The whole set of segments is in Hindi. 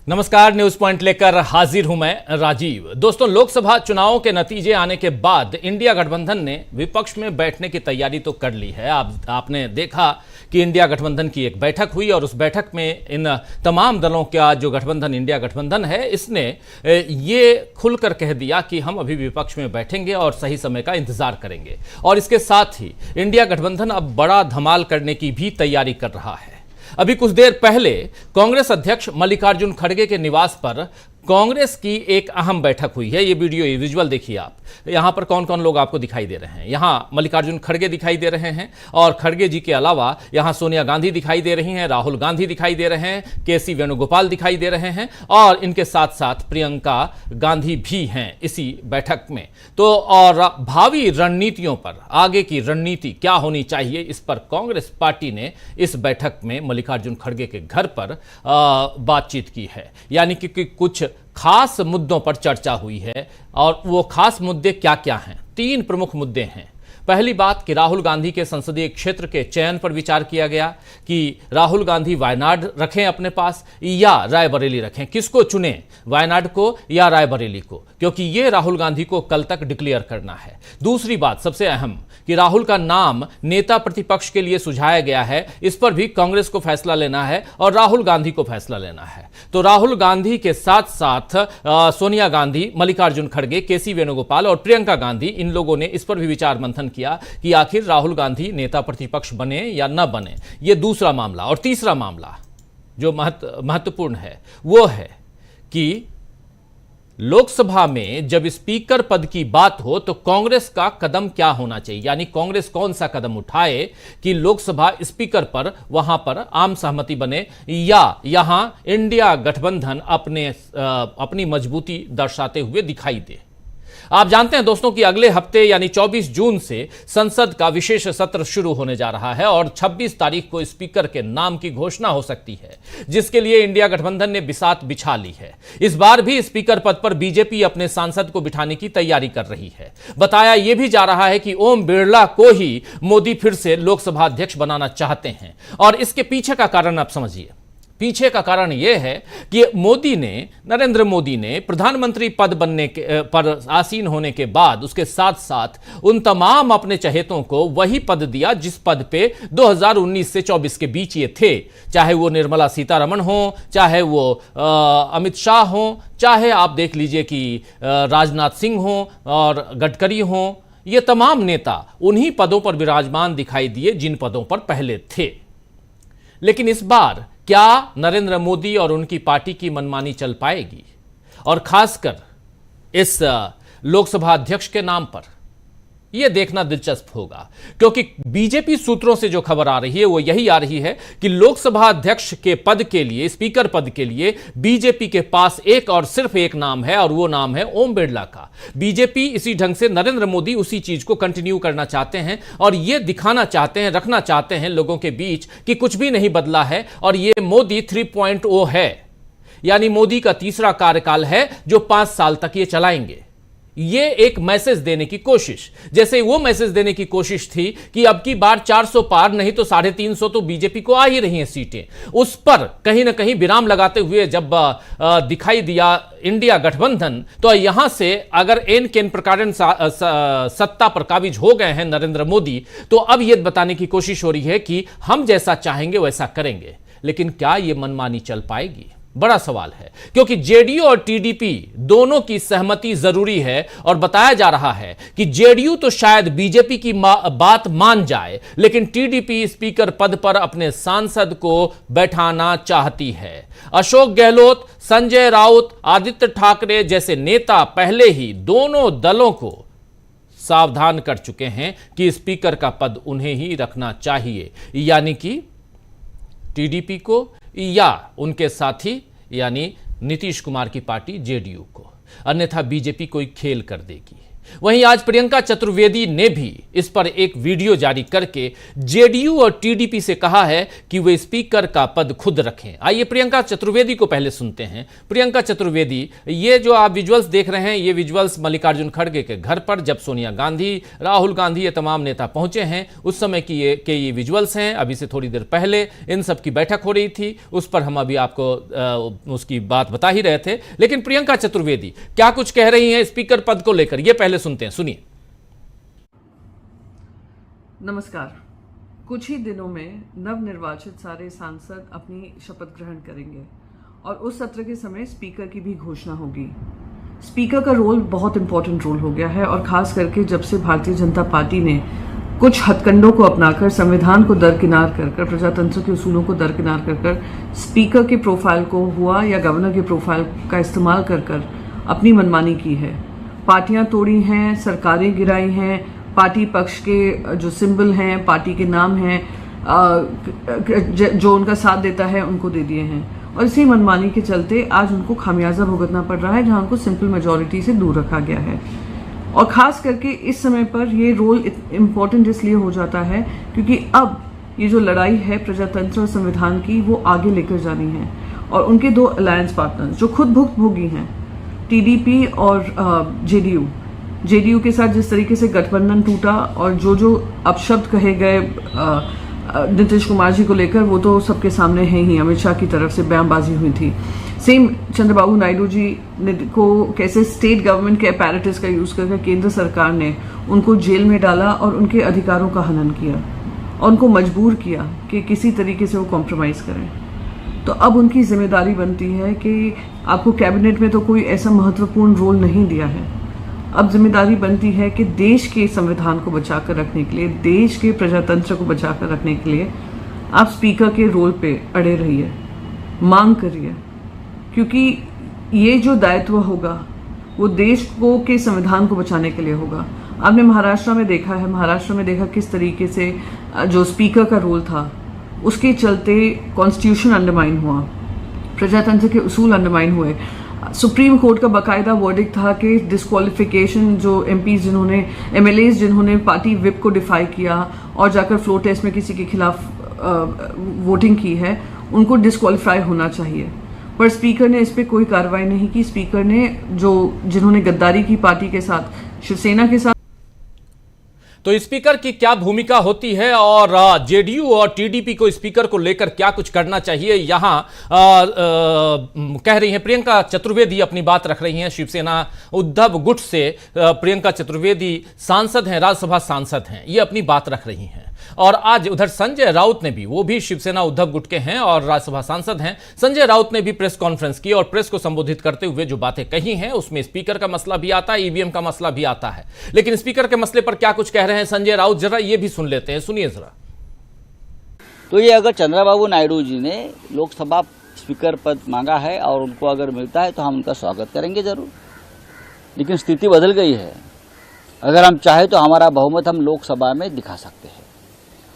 नमस्कार, न्यूज पॉइंट लेकर हाजिर हूं मैं राजीव। दोस्तों, लोकसभा चुनावों के नतीजे आने के बाद इंडिया गठबंधन ने विपक्ष में बैठने की तैयारी तो कर ली है। आपने देखा कि इंडिया गठबंधन की एक बैठक हुई और उस बैठक में इन तमाम दलों का जो गठबंधन इंडिया गठबंधन है, इसने ये खुलकर कह दिया कि हम अभी विपक्ष में बैठेंगे और सही समय का इंतजार करेंगे। और इसके साथ ही इंडिया गठबंधन अब बड़ा धमाल करने की भी तैयारी कर रहा है। अभी कुछ देर पहले कांग्रेस अध्यक्ष मल्लिकार्जुन खड़गे के निवास पर कांग्रेस की एक अहम बैठक हुई है। ये वीडियो, ये विजुअल देखिए आप। यहां पर कौन कौन लोग आपको दिखाई दे रहे हैं। यहां मल्लिकार्जुन खड़गे दिखाई दे रहे हैं और खड़गे जी के अलावा यहां सोनिया गांधी दिखाई दे रही हैं, राहुल गांधी दिखाई दे रहे हैं, केसी वेणुगोपाल दिखाई दे रहे हैं और इनके साथ साथ प्रियंका गांधी भी हैं इसी बैठक में। तो और भावी रणनीतियों पर, आगे की रणनीति क्या होनी चाहिए, इस पर कांग्रेस पार्टी ने इस बैठक में मल्लिकार्जुन खड़गे के घर पर बातचीत की है। यानी कि कुछ खास मुद्दों पर चर्चा हुई है। और वो खास मुद्दे क्या क्या हैं? 3 प्रमुख मुद्दे हैं। पहली बात कि राहुल गांधी के संसदीय क्षेत्र के चयन पर विचार किया गया कि राहुल गांधी वायनाड रखें अपने पास या रायबरेली रखें, किसको चुनें, वायनाड को या रायबरेली को, क्योंकि ये राहुल गांधी को कल तक डिक्लेयर करना है। दूसरी बात सबसे अहम कि राहुल का नाम नेता प्रतिपक्ष के लिए सुझाया गया है, इस पर भी कांग्रेस को फैसला लेना है और राहुल गांधी को फैसला लेना है। तो राहुल गांधी के साथ साथ सोनिया गांधी, मल्लिकार्जुन खड़गे, केसी वेणुगोपाल और प्रियंका गांधी, इन लोगों ने इस पर भी विचार मंथन किया कि आखिर राहुल गांधी नेता प्रतिपक्ष बने या न बने। यह दूसरा मामला। और तीसरा मामला जो महत्वपूर्ण है वो है कि लोकसभा में जब स्पीकर पद की बात हो तो कांग्रेस का कदम क्या होना चाहिए, यानी कांग्रेस कौन सा कदम उठाए कि लोकसभा स्पीकर पर वहां पर आम सहमति बने या यहां इंडिया गठबंधन अपनी मजबूती दर्शाते हुए दिखाई दे। आप जानते हैं दोस्तों कि अगले हफ्ते यानी 24 जून से संसद का विशेष सत्र शुरू होने जा रहा है और 26 तारीख को स्पीकर के नाम की घोषणा हो सकती है, जिसके लिए इंडिया गठबंधन ने बिसात बिछा ली है। इस बार भी स्पीकर पद पर बीजेपी अपने सांसद को बिठाने की तैयारी कर रही है। बताया यह भी जा रहा है कि ओम बिरला को ही मोदी फिर से लोकसभा अध्यक्ष बनाना चाहते हैं। और इसके पीछे का कारण आप समझिए। पीछे का कारण यह है कि नरेंद्र मोदी ने प्रधानमंत्री पद बनने पर आसीन होने के बाद उसके साथ साथ उन तमाम अपने चहेतों को वही पद दिया जिस पद पे 2019 से 24 के बीच ये थे। चाहे वो निर्मला सीतारमण हो, चाहे वो अमित शाह हो, चाहे आप देख लीजिए कि राजनाथ सिंह हो और गडकरी हो, ये तमाम नेता उन्हीं पदों पर विराजमान दिखाई दिए जिन पदों पर पहले थे। लेकिन इस बार क्या नरेंद्र मोदी और उनकी पार्टी की मनमानी चल पाएगी? और खासकर इस लोकसभा अध्यक्ष के नाम पर यह देखना दिलचस्प होगा, क्योंकि बीजेपी सूत्रों से जो खबर आ रही है वो यही आ रही है कि लोकसभा अध्यक्ष के पद के लिए, स्पीकर पद के लिए बीजेपी के पास एक और सिर्फ एक नाम है और वो नाम है ओम बिरला का। बीजेपी इसी ढंग से, नरेंद्र मोदी उसी चीज को कंटिन्यू करना चाहते हैं और ये दिखाना चाहते हैं, रखना चाहते हैं लोगों के बीच कि कुछ भी नहीं बदला है और ये मोदी 3.0 है। यानी मोदी का तीसरा कार्यकाल है जो 5 साल तक ये चलाएंगे। ये एक मैसेज देने की कोशिश, जैसे वो मैसेज देने की कोशिश थी कि अब की बार 400 पार नहीं तो 350 तो बीजेपी को आ ही रही हैं सीटें, उस पर कहीं ना कहीं विराम लगाते हुए जब दिखाई दिया इंडिया गठबंधन, तो यहां से अगर एन केन प्रकार सत्ता पर काबिज हो गए हैं नरेंद्र मोदी, तो अब यह बताने की कोशिश हो रही है कि हम जैसा चाहेंगे वैसा करेंगे। लेकिन क्या यह मनमानी चल पाएगी? बड़ा सवाल है, क्योंकि जेडीयू और टीडीपी दोनों की सहमति जरूरी है और बताया जा रहा है कि जेडीयू तो शायद बीजेपी की बात मान जाए, लेकिन टीडीपी स्पीकर पद पर अपने सांसद को बैठाना चाहती है। अशोक गहलोत, संजय राउत, आदित्य ठाकरे जैसे नेता पहले ही दोनों दलों को सावधान कर चुके हैं कि स्पीकर का पद उन्हें ही रखना चाहिए, यानी कि टीडीपी को या उनके साथी यानी नीतीश कुमार की पार्टी जेडीयू को, अन्यथा बीजेपी कोई खेल कर देगी। वहीं आज प्रियंका चतुर्वेदी ने भी इस पर एक वीडियो जारी करके जेडीयू और टीडीपी से कहा है कि वे स्पीकर का पद खुद रखें। आइए प्रियंका चतुर्वेदी को पहले सुनते हैं। प्रियंका चतुर्वेदी, ये जो आप विजुअल्स देख रहे हैं, ये विजुअल्स मल्लिकार्जुन खड़गे के घर पर जब सोनिया गांधी, राहुल गांधी, ये तमाम नेता पहुंचे हैं उस समय की ये विजुअल्स हैं। अभी से थोड़ी देर पहले इन सब की बैठक हो रही थी, उस पर हम अभी आपको उसकी बात बता ही रहे थे। लेकिन प्रियंका चतुर्वेदी क्या कुछ कह रही हैं स्पीकर पद को लेकर, ये पहले सुनते हैं, सुनिए। नमस्कार। कुछ ही दिनों में नवनिर्वाचित सारे सांसद अपनी शपथ ग्रहण करेंगे और उस सत्र के समय स्पीकर की भी घोषणा होगी। स्पीकर का रोल बहुत इंपॉर्टेंट रोल हो गया है और खास करके जब से भारतीय जनता पार्टी ने कुछ हथकंडों को अपनाकर संविधान को दरकिनार कर प्रजातंत्र के उसूलों को दरकिनार कर स्पीकर के प्रोफाइल को हुआ या गवर्नर के प्रोफाइल का इस्तेमाल कर अपनी मनमानी की है। पार्टियां तोड़ी हैं, सरकारें गिराई हैं, पार्टी पक्ष के जो सिंबल हैं, पार्टी के नाम हैं, जो उनका साथ देता है उनको दे दिए हैं और इसी मनमानी के चलते आज उनको खामियाजा भुगतना पड़ रहा है, जहां उनको सिंपल मेजॉरिटी से दूर रखा गया है। और खास करके इस समय पर ये रोल इम्पोर्टेंट इसलिए हो जाता है क्योंकि अब ये जो लड़ाई है प्रजातंत्र और संविधान की, वो आगे लेकर जानी है और उनके दो अलायंस पार्टनर्स जो खुद भुक्तभोगी हैं, टीडीपी और जेडीयू के साथ जिस तरीके से गठबंधन टूटा और जो अपशब्द कहे गए नीतीश कुमार जी को लेकर, वो तो सबके सामने है ही। अमित शाह की तरफ से बयानबाजी हुई थी। सेम चंद्रबाबू नायडू जी को कैसे स्टेट गवर्नमेंट के अपैरेटस का यूज करके केंद्र सरकार ने उनको जेल में डाला और उनके अधिकारों का हनन किया और उनको मजबूर किया कि किसी तरीके से वो कॉम्प्रोमाइज करें। तो अब उनकी जिम्मेदारी बनती है कि आपको कैबिनेट में तो कोई ऐसा महत्वपूर्ण रोल नहीं दिया है, अब जिम्मेदारी बनती है कि देश के संविधान को बचाकर रखने के लिए, देश के प्रजातंत्र को बचाकर रखने के लिए आप स्पीकर के रोल पे अड़े रहिए, मांग करिए, क्योंकि ये जो दायित्व होगा वो देश को के संविधान को बचाने के लिए होगा। आपने महाराष्ट्र में देखा किस तरीके से जो स्पीकर का रोल था उसके चलते कॉन्स्टिट्यूशन अंडरमाइन हुआ, प्रजातंत्र के उसूल अंडरमाइन हुए। सुप्रीम कोर्ट का बाकायदा वर्डिक्ट था कि डिस्क्वालिफिकेशन, जो एमएलएज जिन्होंने पार्टी विप को डिफाई किया और जाकर फ्लोर टेस्ट में किसी के खिलाफ वोटिंग की है, उनको डिस्क्वालीफाई होना चाहिए। पर स्पीकर ने इस पर कोई कार्रवाई नहीं की। स्पीकर ने जिन्होंने गद्दारी की पार्टी के साथ, शिवसेना के साथ। तो स्पीकर की क्या भूमिका होती है और जेडीयू और टीडीपी को स्पीकर को लेकर क्या कुछ करना चाहिए, यहां कह रही हैं प्रियंका चतुर्वेदी, अपनी बात रख रही हैं। शिवसेना उद्धव गुट से प्रियंका चतुर्वेदी सांसद हैं, राज्यसभा सांसद हैं, ये अपनी बात रख रही हैं। और आज उधर संजय राउत ने भी, वो भी शिवसेना उद्धव गुट के हैं और राज्यसभा सांसद हैं, संजय राउत ने भी प्रेस कॉन्फ्रेंस की और प्रेस को संबोधित करते हुए जो बातें कही हैं उसमें स्पीकर का मसला भी आता है, ईवीएम का मसला भी आता है। लेकिन स्पीकर के मसले पर क्या कुछ कह रहे हैं संजय राउत, जरा ये भी सुन लेते हैं, सुनिए जरा। तो ये अगर चंद्रबाबू नायडू जी ने लोकसभा स्पीकर पद मांगा है और उनको अगर मिलता है तो हम उनका स्वागत करेंगे जरूर, लेकिन स्थिति बदल गई है। अगर हम चाहे तो हमारा बहुमत हम लोकसभा में दिखा सकते हैं।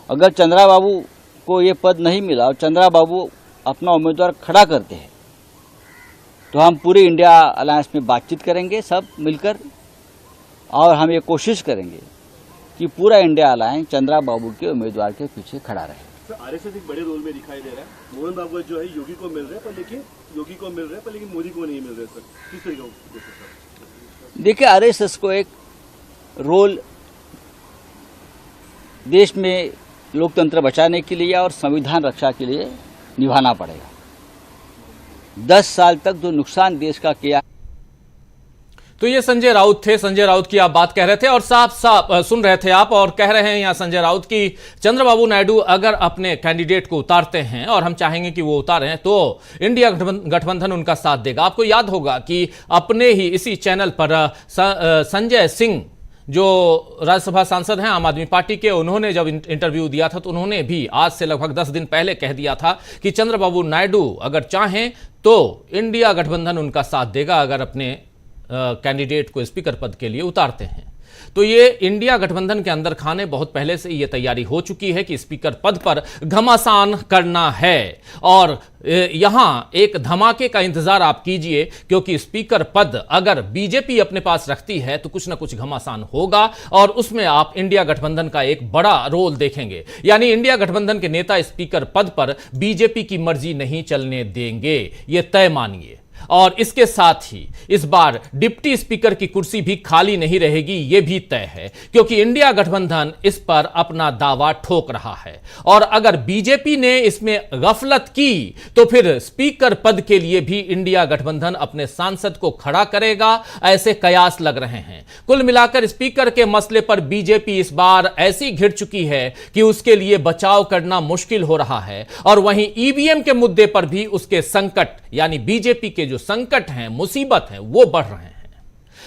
अगर चंद्रबाबू को ये पद नहीं मिला और चंद्रबाबू अपना उम्मीदवार खड़ा करते हैं तो हम पूरे इंडिया अलायंस में बातचीत करेंगे सब मिलकर, और हम ये कोशिश करेंगे कि पूरा इंडिया अलायंस चंद्रबाबू के उम्मीदवार के पीछे खड़ा रहे। आरएसएस एक बड़े रोल में दिखाई दे रहा है। मोहन भागवत जो है योगी को मिल रहे हैं पर लेकिन मोदी को नहीं मिल रहे सर, किस तरीके का? देखिए, आरएसएस को एक रोल देश में लोकतंत्र बचाने के लिए और संविधान रक्षा के लिए निभाना पड़ेगा। 10 साल तक जो नुकसान देश का किया। तो ये संजय राउत थे, संजय राउत की आप बात कह रहे थे और साफ साफ सुन रहे थे आप, और कह रहे हैं यहाँ संजय राउत की चंद्रबाबू नायडू अगर अपने कैंडिडेट को उतारते हैं और हम चाहेंगे कि वो उतारें तो इंडिया गठबंधन उनका साथ देगा। आपको याद होगा कि अपने ही इसी चैनल पर संजय सिंह जो राज्यसभा सांसद हैं आम आदमी पार्टी के, उन्होंने जब इंटरव्यू दिया था तो उन्होंने भी आज से लगभग 10 दिन पहले कह दिया था कि चंद्रबाबू नायडू अगर चाहें तो इंडिया गठबंधन उनका साथ देगा अगर अपने कैंडिडेट को स्पीकर पद के लिए उतारते हैं। तो ये इंडिया गठबंधन के अंदर खाने बहुत पहले से ये तैयारी हो चुकी है कि स्पीकर पद पर घमासान करना है और यहां एक धमाके का इंतजार आप कीजिए, क्योंकि स्पीकर पद अगर बीजेपी अपने पास रखती है तो कुछ ना कुछ घमासान होगा और उसमें आप इंडिया गठबंधन का एक बड़ा रोल देखेंगे। यानी इंडिया गठबंधन के नेता स्पीकर पद पर बीजेपी की मर्जी नहीं चलने देंगे, यह तय मानिए। और इसके साथ ही इस बार डिप्टी स्पीकर की कुर्सी भी खाली नहीं रहेगी, यह भी तय है, क्योंकि इंडिया गठबंधन इस पर अपना दावा ठोक रहा है। और अगर बीजेपी ने इसमें गफलत की तो फिर स्पीकर पद के लिए भी इंडिया गठबंधन अपने सांसद को खड़ा करेगा, ऐसे कयास लग रहे हैं। कुल मिलाकर स्पीकर के मसले पर बीजेपी इस बार ऐसी घिर चुकी है कि उसके लिए बचाव करना मुश्किल हो रहा है। और वहीं ईवीएम के मुद्दे पर भी उसके संकट, यानी बीजेपी के जो संकट हैं, मुसीबत हैं, वो बढ़ रहे हैं।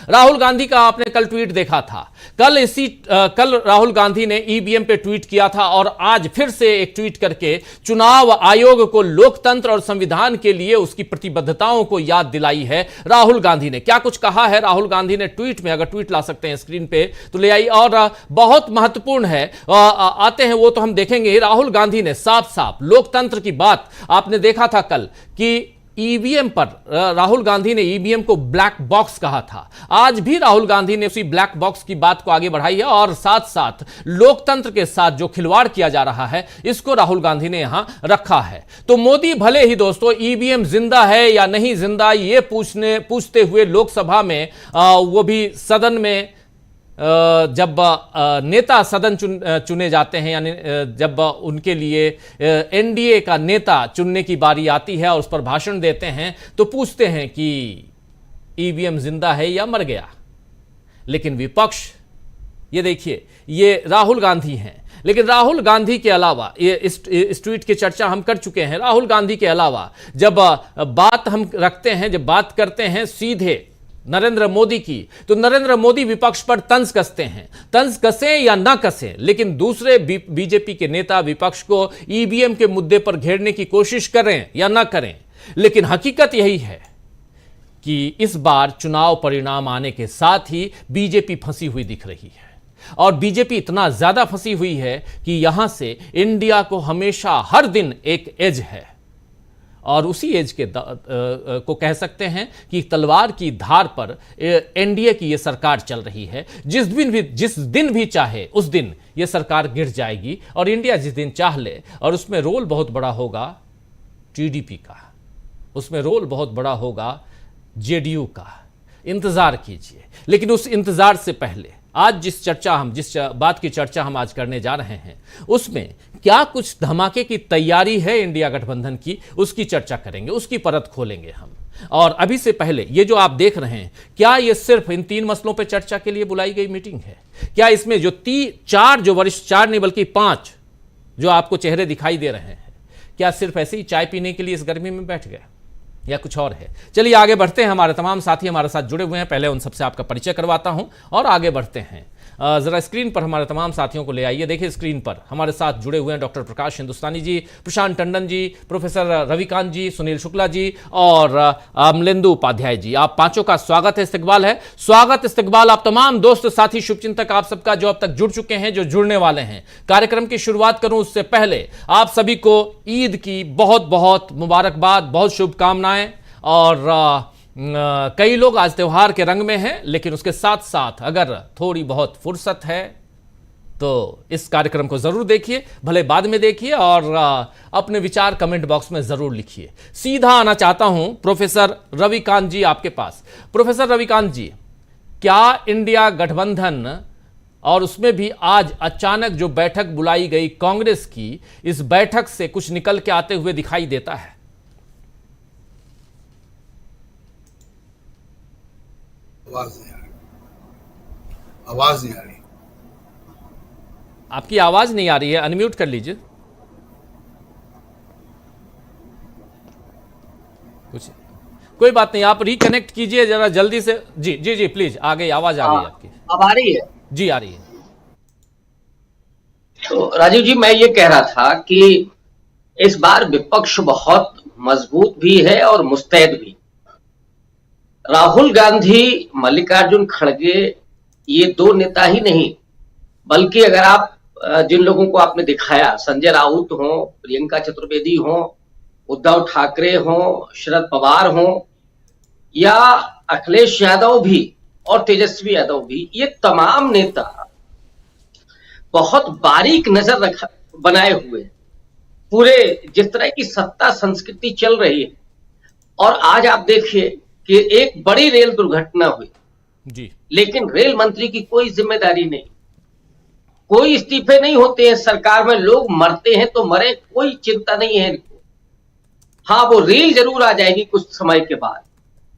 राहुल गांधी का आपने कल ट्वीट देखा था। कल राहुल गांधी ने ईवीएम पे ट्वीट किया था और आज फिर से एक ट्वीट करके चुनाव आयोग को लोकतंत्र और संविधान के लिए उसकी प्रतिबद्धताओं को याद दिलाई है। राहुल गांधी ने क्या कुछ कहा है राहुल गांधी ने ट्वीट में, अगर ट्वीट ला सकते हैं स्क्रीन पे तो ले आई, और बहुत महत्वपूर्ण है, आते हैं वो तो हम देखेंगे। राहुल गांधी ने साफ साफ लोकतंत्र की बात, आपने देखा था कल कि ईवीएम पर राहुल गांधी ने ईवीएम को ब्लैक बॉक्स कहा था। आज भी राहुल गांधी ने उसी ब्लैक बॉक्स की बात को आगे बढ़ाई है और साथ साथ लोकतंत्र के साथ जो खिलवाड़ किया जा रहा है इसको राहुल गांधी ने यहां रखा है। तो मोदी भले ही दोस्तों ईवीएम जिंदा है या नहीं जिंदा ये पूछते हुए लोकसभा में, वो भी सदन में, जब नेता सदन चुने जाते हैं, यानी जब उनके लिए एनडीए का नेता चुनने की बारी आती है और उस पर भाषण देते हैं तो पूछते हैं कि ईवीएम जिंदा है या मर गया। लेकिन विपक्ष, ये देखिए, ये राहुल गांधी हैं, लेकिन राहुल गांधी के अलावा, ये इस ट्वीट की चर्चा हम कर चुके हैं, राहुल गांधी के अलावा जब बात हम रखते हैं, जब बात करते हैं सीधे नरेंद्र मोदी की, तो नरेंद्र मोदी विपक्ष पर तंज कसते हैं। तंज कसें या ना कसें, लेकिन दूसरे बीजेपी के नेता विपक्ष को ईवीएम के मुद्दे पर घेरने की कोशिश करें या ना करें, लेकिन हकीकत यही है कि इस बार चुनाव परिणाम आने के साथ ही बीजेपी फंसी हुई दिख रही है। और बीजेपी इतना ज्यादा फंसी हुई है कि यहां से इंडिया को हमेशा हर दिन एक एज है, और उसी एज के को कह सकते हैं कि तलवार की धार पर एनडीए की यह सरकार चल रही है। जिस दिन भी चाहे उस दिन यह सरकार गिर जाएगी और इंडिया जिस दिन चाह ले, और उसमें रोल बहुत बड़ा होगा टीडीपी का, उसमें रोल बहुत बड़ा होगा जेडीयू का। इंतजार कीजिए। लेकिन उस इंतजार से पहले आज जिस बात की चर्चा हम आज करने जा रहे हैं उसमें क्या कुछ धमाके की तैयारी है इंडिया गठबंधन की, उसकी चर्चा करेंगे, उसकी परत खोलेंगे हम। और अभी से पहले ये जो आप देख रहे हैं, क्या ये सिर्फ इन 3 मसलों पर चर्चा के लिए बुलाई गई मीटिंग है? क्या इसमें जो 4 जो वरिष्ठ, 4 नहीं बल्कि 5 जो आपको चेहरे दिखाई दे रहे हैं, क्या सिर्फ ऐसे ही चाय पीने के लिए इस गर्मी में बैठ गए या कुछ और है? चलिए आगे बढ़ते हैं। हमारे तमाम साथी हमारे साथ जुड़े हुए हैं, पहले उन सबसे आपका परिचय करवाता हूं और आगे बढ़ते हैं। जरा स्क्रीन पर हमारे तमाम साथियों को ले आइए। देखिए स्क्रीन पर हमारे साथ जुड़े हुए हैं डॉक्टर प्रकाश हिंदुस्तानी जी, प्रशांत टंडन जी, प्रोफेसर रविकांत जी, सुनील शुक्ला जी और अमलेंदु उपाध्याय जी। आप पांचों का स्वागत है, इस्तकबाल है। स्वागत इस्तकबाल आप तमाम दोस्त साथी शुभचिंतक आप सबका जो अब तक जुड़ चुके हैं, जो जुड़ने वाले हैं। कार्यक्रम की शुरुआत करूं उससे पहले आप सभी को ईद की बहुत बहुत मुबारकबाद, बहुत शुभकामनाएं। और कई लोग आज त्योहार के रंग में हैं, लेकिन उसके साथ साथ अगर थोड़ी बहुत फुर्सत है तो इस कार्यक्रम को जरूर देखिए, भले बाद में देखिए, और अपने विचार कमेंट बॉक्स में जरूर लिखिए। सीधा आना चाहता हूं प्रोफेसर रविकांत जी आपके पास। प्रोफेसर रविकांत जी, क्या इंडिया गठबंधन और उसमें भी आज अचानक जो बैठक बुलाई गई कांग्रेस की, इस बैठक से कुछ निकल के आते हुए दिखाई देता है? आवाज नहीं आ रही। आपकी आवाज नहीं आ रही है, अनम्यूट कर लीजिए। कुछ कोई बात नहीं, आप रिकनेक्ट कीजिए जरा जल्दी से। जी जी जी प्लीज, आ गई, आवाज आ गई आपकी। अब आ रही है? जी आ रही है। तो राजीव जी, मैं ये कह रहा था कि इस बार विपक्ष बहुत मजबूत भी है और मुस्तैद भी। राहुल गांधी, मल्लिकार्जुन खड़गे ये दो नेता ही नहीं, बल्कि अगर आप जिन लोगों को आपने दिखाया, संजय राउत हो, प्रियंका चतुर्वेदी हो, उद्धव ठाकरे हो, शरद पवार हो, या अखिलेश यादव भी और तेजस्वी यादव भी, ये तमाम नेता बहुत बारीक नजर बनाए हुए पूरे जिस तरह की सत्ता संस्कृति चल रही है। और आज आप देखिए कि एक बड़ी रेल दुर्घटना हुई जी, लेकिन रेल मंत्री की कोई जिम्मेदारी नहीं, कोई इस्तीफे नहीं होते हैं सरकार में, लोग मरते हैं तो मरे, कोई चिंता नहीं है इनको। हाँ, वो रेल जरूर आ जाएगी कुछ समय के बाद।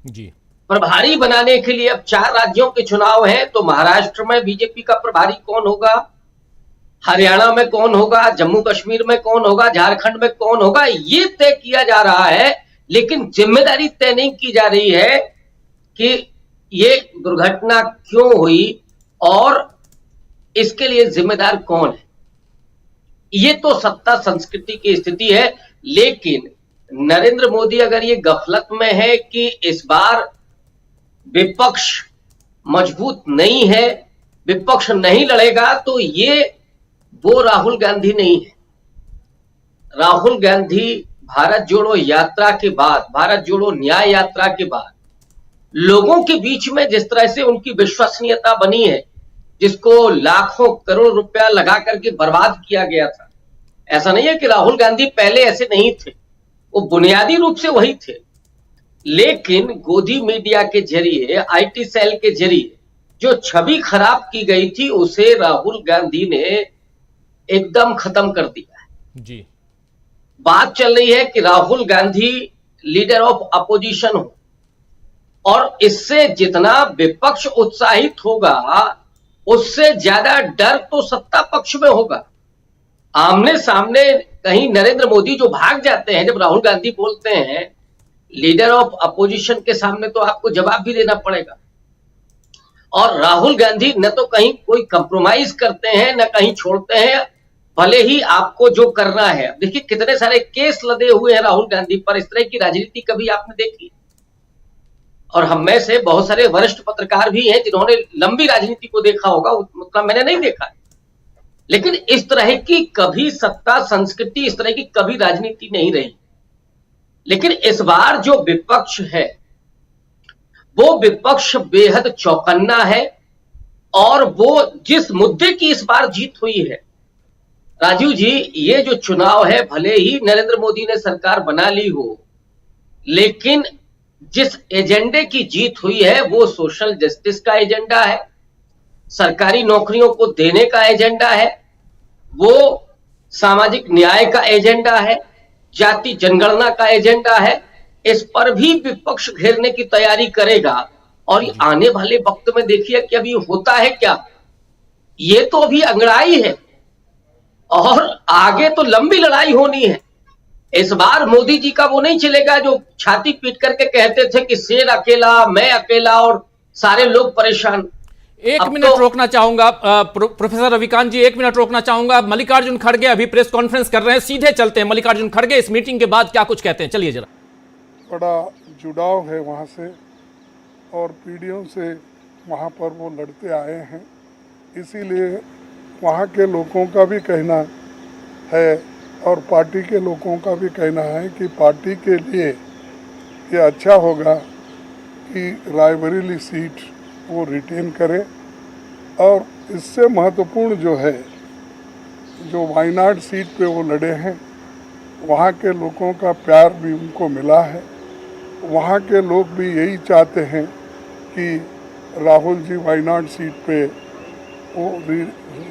जी, प्रभारी बनाने के लिए अब 4 राज्यों के चुनाव हैं, तो महाराष्ट्र में बीजेपी का प्रभारी कौन होगा, हरियाणा में कौन होगा, जम्मू कश्मीर में कौन होगा, झारखंड में कौन होगा, ये तय किया जा रहा है। लेकिन जिम्मेदारी तय नहीं की जा रही है कि ये दुर्घटना क्यों हुई और इसके लिए जिम्मेदार कौन है। ये तो सत्ता संस्कृति की स्थिति है। लेकिन नरेंद्र मोदी अगर ये गफलत में है कि इस बार विपक्ष मजबूत नहीं है, विपक्ष नहीं लड़ेगा, तो ये वो राहुल गांधी नहीं है। राहुल गांधी भारत जोड़ो यात्रा के बाद, भारत जोड़ो न्याय यात्रा के बाद लोगों के बीच में जिस तरह से उनकी विश्वसनीयता बनी है, जिसको लाखों करोड़ रुपया लगा करके बर्बाद किया गया था, ऐसा नहीं है कि राहुल गांधी पहले ऐसे नहीं थे, वो बुनियादी रूप से वही थे। लेकिन गोदी मीडिया के जरिए, आईटी सेल के जरिए जो छवि खराब की गई थी, उसे राहुल गांधी ने एकदम खत्म कर दिया है। जी, बात चल रही है कि Rahul Gandhi leader of opposition हो, और इससे जितना विपक्ष उत्साहित होगा उससे ज्यादा डर तो सत्ता पक्ष में होगा। आमने सामने कहीं नरेंद्र मोदी जो भाग जाते हैं जब राहुल गांधी बोलते हैं, लीडर ऑफ अपोजिशन के सामने तो आपको जवाब भी देना पड़ेगा। और राहुल गांधी न तो कहीं कोई कंप्रोमाइज करते हैं न कहीं छोड़ते हैं, भले ही आपको जो करना है। देखिए कितने सारे केस लदे हुए हैं राहुल गांधी पर। इस तरह की राजनीति कभी आपने देखी? और हम में से बहुत सारे वरिष्ठ पत्रकार भी हैं जिन्होंने लंबी राजनीति को देखा होगा, उतना मैंने नहीं देखा, लेकिन इस तरह की कभी सत्ता संस्कृति, इस तरह की कभी राजनीति नहीं रही। लेकिन इस बार जो विपक्ष है वो विपक्ष बेहद चौकन्ना है, और वो जिस मुद्दे की इस बार जीत हुई है, राजीव जी, ये जो चुनाव है, भले ही नरेंद्र मोदी ने सरकार बना ली हो, लेकिन जिस एजेंडे की जीत हुई है वो सोशल जस्टिस का एजेंडा है, सरकारी नौकरियों को देने का एजेंडा है, वो सामाजिक न्याय का एजेंडा है, जाति जनगणना का एजेंडा है। इस पर भी विपक्ष घेरने की तैयारी करेगा। और आने वाले वक्त में देखिए कि अभी होता है क्या, ये तो अभी अंगड़ाई है और आगे तो लंबी लड़ाई होनी है। इस बार मोदी जी का वो नहीं चलेगा जो छाती पीट करके कहते थे कि शेर अकेला, मैं अकेला और सारे लोग परेशान। एक मिनट रोकना चाहूंगा प्रोफेसर रविकांत जी, 1 मिनट रोकना चाहूंगा। मल्लिकार्जुन खड़गे अभी प्रेस कॉन्फ्रेंस कर रहे हैं, सीधे चलते हैं। मल्लिकार्जुन खड़गे इस मीटिंग के बाद क्या कुछ कहते हैं, चलिए जरा। बड़ा जुड़ाव है वहाँ से, और पीढ़ियों से वहाँ पर वो लड़ते आए हैं, इसीलिए वहाँ के लोगों का भी कहना है और पार्टी के लोगों का भी कहना है कि पार्टी के लिए ये अच्छा होगा कि रायबरेली सीट वो रिटेन करे। और इससे महत्वपूर्ण जो है, जो वायनाड सीट पे वो लड़े हैं, वहाँ के लोगों का प्यार भी उनको मिला है। वहाँ के लोग भी यही चाहते हैं कि राहुल जी वायनाड सीट पे वो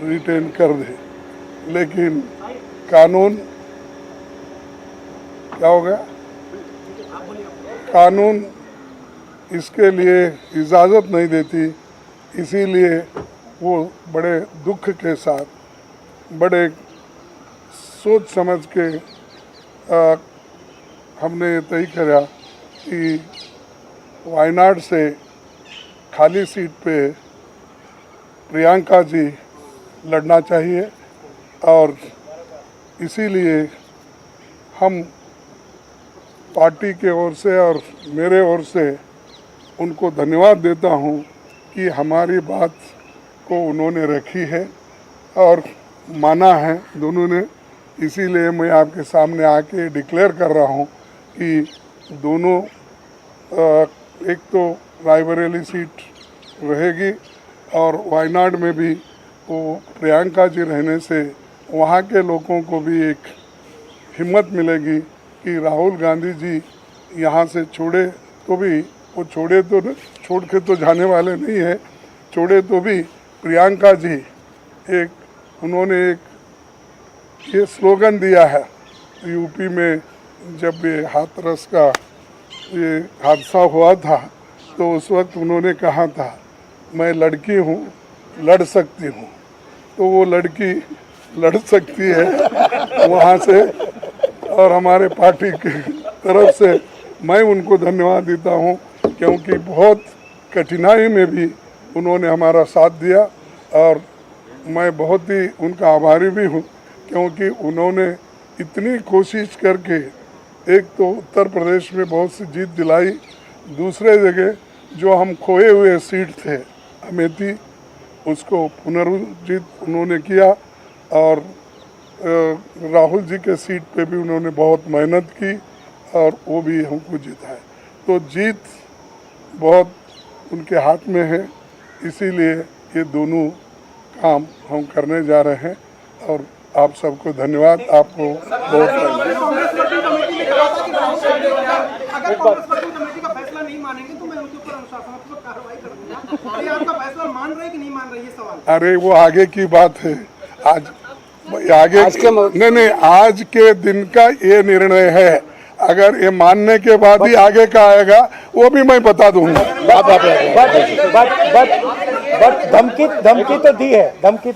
रिटेन कर दे। लेकिन कानून क्या हो गया, कानून इसके लिए इजाज़त नहीं देती, इसीलिए वो बड़े दुख के साथ, बड़े सोच समझ के हमने तय करा कि वायनाड से खाली सीट पे प्रियंका जी लड़ना चाहिए। और इसीलिए हम पार्टी के ओर से और मेरे ओर से उनको धन्यवाद देता हूं कि हमारी बात को उन्होंने रखी है और माना है दोनों ने। इसीलिए मैं आपके सामने आके डिक्लेयर कर रहा हूँ कि दोनों एक तो रायबरेली सीट रहेगी और वायनाड में भी वो प्रियंका जी रहने से वहाँ के लोगों को भी एक हिम्मत मिलेगी कि राहुल गांधी जी यहाँ से छोड़े तो भी वो छोड़ के तो जाने वाले नहीं है, छोड़े तो भी प्रियंका जी उन्होंने एक ये स्लोगन दिया है यूपी में जब ये हाथरस का ये हादसा हुआ था तो उस वक्त उन्होंने कहा था मैं लड़की हूँ लड़ सकती हूँ, तो वो लड़की लड़ सकती है वहाँ से। और हमारे पार्टी की तरफ से मैं उनको धन्यवाद देता हूँ क्योंकि बहुत कठिनाई में भी उन्होंने हमारा साथ दिया और मैं बहुत ही उनका आभारी भी हूँ क्योंकि उन्होंने इतनी कोशिश करके एक तो उत्तर प्रदेश में बहुत सी जीत दिलाई, दूसरे जगह जो हम खोए हुए सीट थे अमेठी उसको पुनर्जीत उन्होंने किया और राहुल जी के सीट पे भी उन्होंने बहुत मेहनत की और वो भी हमको जिताए। तो जीत बहुत उनके हाथ में है, इसीलिए ये दोनों काम हम करने जा रहे हैं और आप सबको धन्यवाद। आपको बहुत अगर कांग्रेस वर्किंग कमेटी का फैसला नहीं मानेंगे तो मैं उनके ऊपर अनुशासनात्मक कार्रवाई करूंगा। ये आपका फैसला मान रहे कि नहीं मान रहे, ये सवाल। अरे वो आगे की बात है, नहीं आज के दिन का ये निर्णय है। अगर ये मानने के बाद ही आगे का आएगा वो भी मैं बता दूंगा। बट धमकी तो दी है, क्योंकि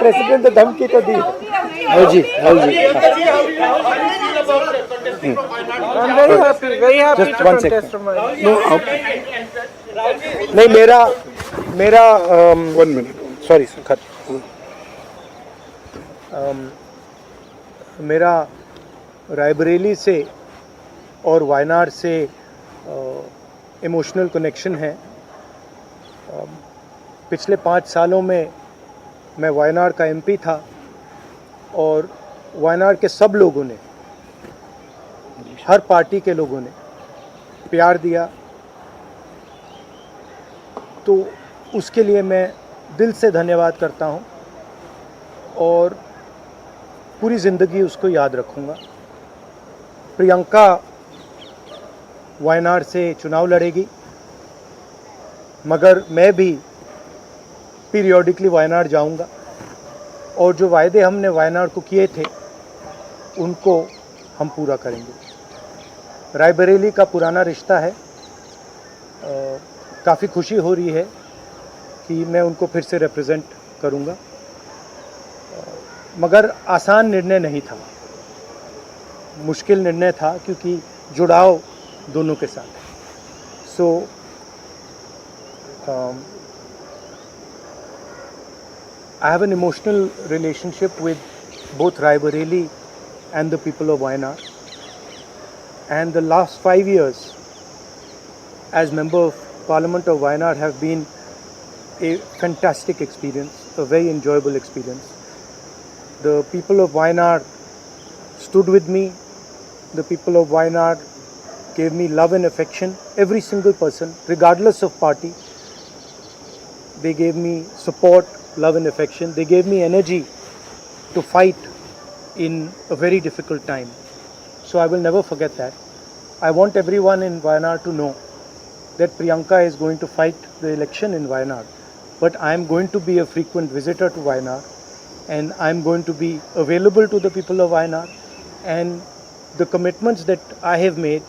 प्रेसिडेंट ने धमकी तो दी है। जी जस्ट वन सेकंड। नहीं मेरा 1 मिनट सॉरी खत मेरा रायबरेली से और वायनाड से इमोशनल कनेक्शन है। पिछले 5 सालों में मैं वायनाड का एमपी था और वायनाड के सब लोगों ने, हर पार्टी के लोगों ने प्यार दिया, तो उसके लिए मैं दिल से धन्यवाद करता हूं और पूरी ज़िंदगी उसको याद रखूंगा। प्रियंका वायनाड से चुनाव लड़ेगी, मगर मैं भी पीरियोडिकली वायनाड जाऊंगा और जो वायदे हमने वायनाड को किए थे उनको हम पूरा करेंगे। रायबरेली का पुराना रिश्ता है, काफ़ी खुशी हो रही है कि मैं उनको फिर से रिप्रेजेंट करूंगा, मगर आसान निर्णय नहीं था, मुश्किल निर्णय था क्योंकि जुड़ाव दोनों के साथ है। सो I have an emotional relationship with both Raebareli and the people of Wayanad, and the last 5 years as Member of Parliament of Wayanad have been a fantastic experience, a very enjoyable experience. The people of Wayanad stood with me, the people of Wayanad gave me love and affection, every single person, regardless of party. They gave me support, love and affection. They gave me energy to fight in a very difficult time. So I will never forget that. I want everyone in Wayanad to know that Priyanka is going to fight the election in Wayanad. But I am going to be a frequent visitor to Wayanad, and I am going to be available to the people of Wayanad. And the commitments that I have made,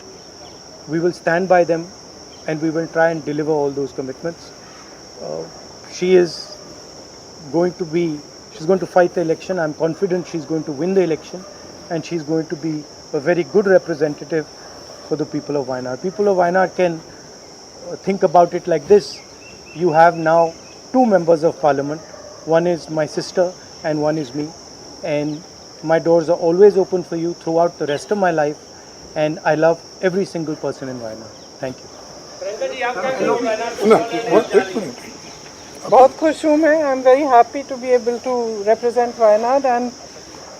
we will stand by them and we will try and deliver all those commitments. She's going to fight the election. I'm confident she's going to win the election, and she's going to be a very good representative for the people of Wayanad. People of Wayanad can think about it like this. You have now 2 members of parliament. One is my sister and one is me. And my doors are always open for you throughout the rest of my life. And I love every single person in Wayanad. Thank you. बहुत खुश हूँ मैं. I am very happy to be able to represent Wayanad and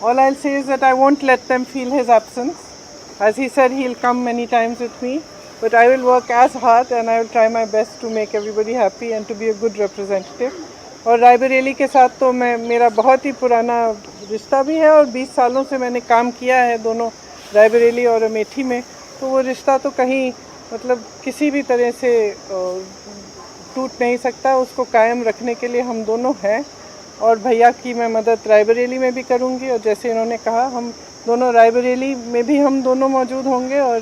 all I will say is that I won't let them feel his absence. As he said, he'll come many times with me, but I will work as hard and I will try my best to make everybody happy and to be a good representative. और रायबरेली के साथ तो मेरा बहुत ही पुराना रिश्ता भी है और 20 सालों से मैंने काम किया है दोनों रायबरेली और अमेठी में, तो वो रिश्ता तो कहीं मतलब किसी भी तरह से टूट नहीं सकता. उसको कायम रखने के लिए हम दोनों हैं और भैया की मैं मदद रायबरेली में भी करूँगी और जैसे इन्होंने कहा हम दोनों रायबरेली में भी हम दोनों मौजूद होंगे और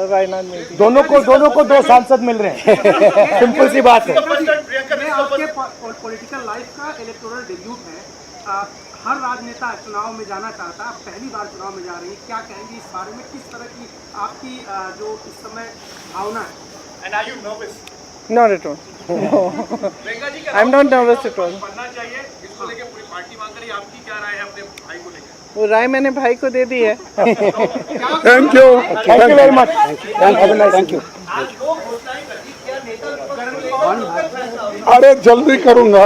वायनाड में भी. दोनों को 2 सांसद मिल रहे हैं. सिंपल सी बात है. आपके पॉलिटिकल लाइफ का इलेक्टोरल डेब्यूट है. हर राजनेता चुनाव में जाना चाहता है, आप पहली बार चुनाव में जा रही हैं, क्या कहेंगी इस बारे में? किस तरह की आपकी जो इस समय भावना है? And are you nervous? Not at all. No. I'm not nervous at all. पढ़ना चाहिए, इसको लेके पूरी पार्टी मांग रही है. आपकी क्या राय है अपने भाई को लेकर? वो राय मैंने भाई को दे दी है. Thank you very much. Thank you. अरे जल्दी करूँगा.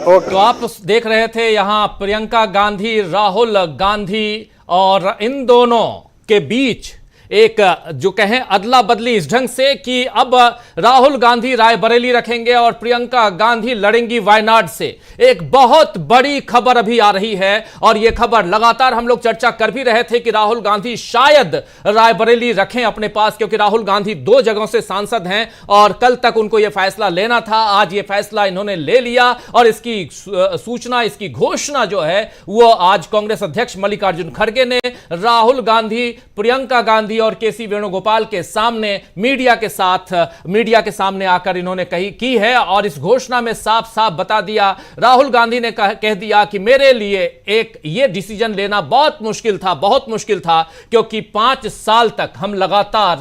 तो आप देख रहे थे यहां प्रियंका गांधी, राहुल गांधी और इन दोनों के बीच एक जो कहें अदला बदली इस ढंग से कि अब राहुल गांधी रायबरेली रखेंगे और प्रियंका गांधी लड़ेंगी वायनाड से. एक बहुत बड़ी खबर अभी आ रही है और यह खबर लगातार हम लोग चर्चा कर भी रहे थे कि राहुल गांधी शायद रायबरेली रखें अपने पास, क्योंकि राहुल गांधी 2 जगहों से सांसद हैं और कल तक उनको यह फैसला लेना था. आज यह फैसला इन्होंने ले लिया और इसकी सूचना, इसकी घोषणा जो है वो आज कांग्रेस अध्यक्ष मल्लिकार्जुन खड़गे ने राहुल गांधी, प्रियंका गांधी और केसी वेणुगोपाल के सामने मीडिया के सामने आकर इन्होंने की है. और इस घोषणा में साफ साफ बता दिया, राहुल गांधी ने कह दिया कि मेरे लिए ये डिसीजन लेना बहुत मुश्किल था क्योंकि 5 साल तक हम लगातार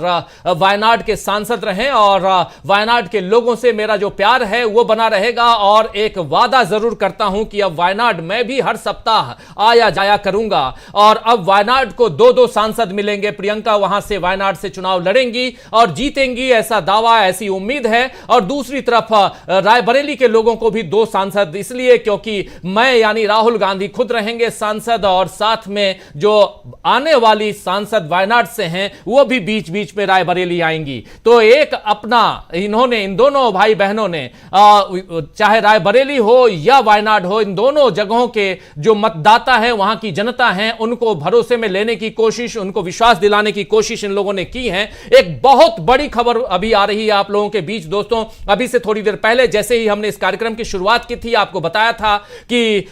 वायनाड के सांसद रहे और वायनाड के लोगों से मेरा जो प्यार है वो बना रहेगा और एक वादा जरूर करता हूं कि अब वायनाड में भी हर सप्ताह आया जाया करूंगा. और अब वायनाड को 2 सांसद मिलेंगे. प्रियंका वहां से वायनाड से चुनाव लड़ेंगी और जीतेंगी, ऐसा दावा, ऐसी उम्मीद है. और दूसरी तरफ रायबरेली के लोगों को भी 2 सांसद इसलिए क्योंकि मैं यानी राहुल गांधी खुद रहेंगे सांसद और साथ में जो आने वाली सांसद वायनाड से हैं वो भी बीच बीच में रायबरेली आएंगी. तो एक अपना इन्होंने, इन दोनों भाई बहनों ने चाहे रायबरेली हो या वायनाड हो, इन दोनों जगहों के जो मतदाता हैं, वहां की जनता है, उनको भरोसे में लेने की कोशिश, उनको विश्वास दिलाने की कोशिश इन लोगों ने की है. एक बहुत बड़ी खबर अभी आ रही है आप लोगों के बीच. दोस्तों, अभी से थोड़ी देर पहले जैसे ही हमने इस कार्यक्रम की शुरुआत की थी, आपको बताया था कि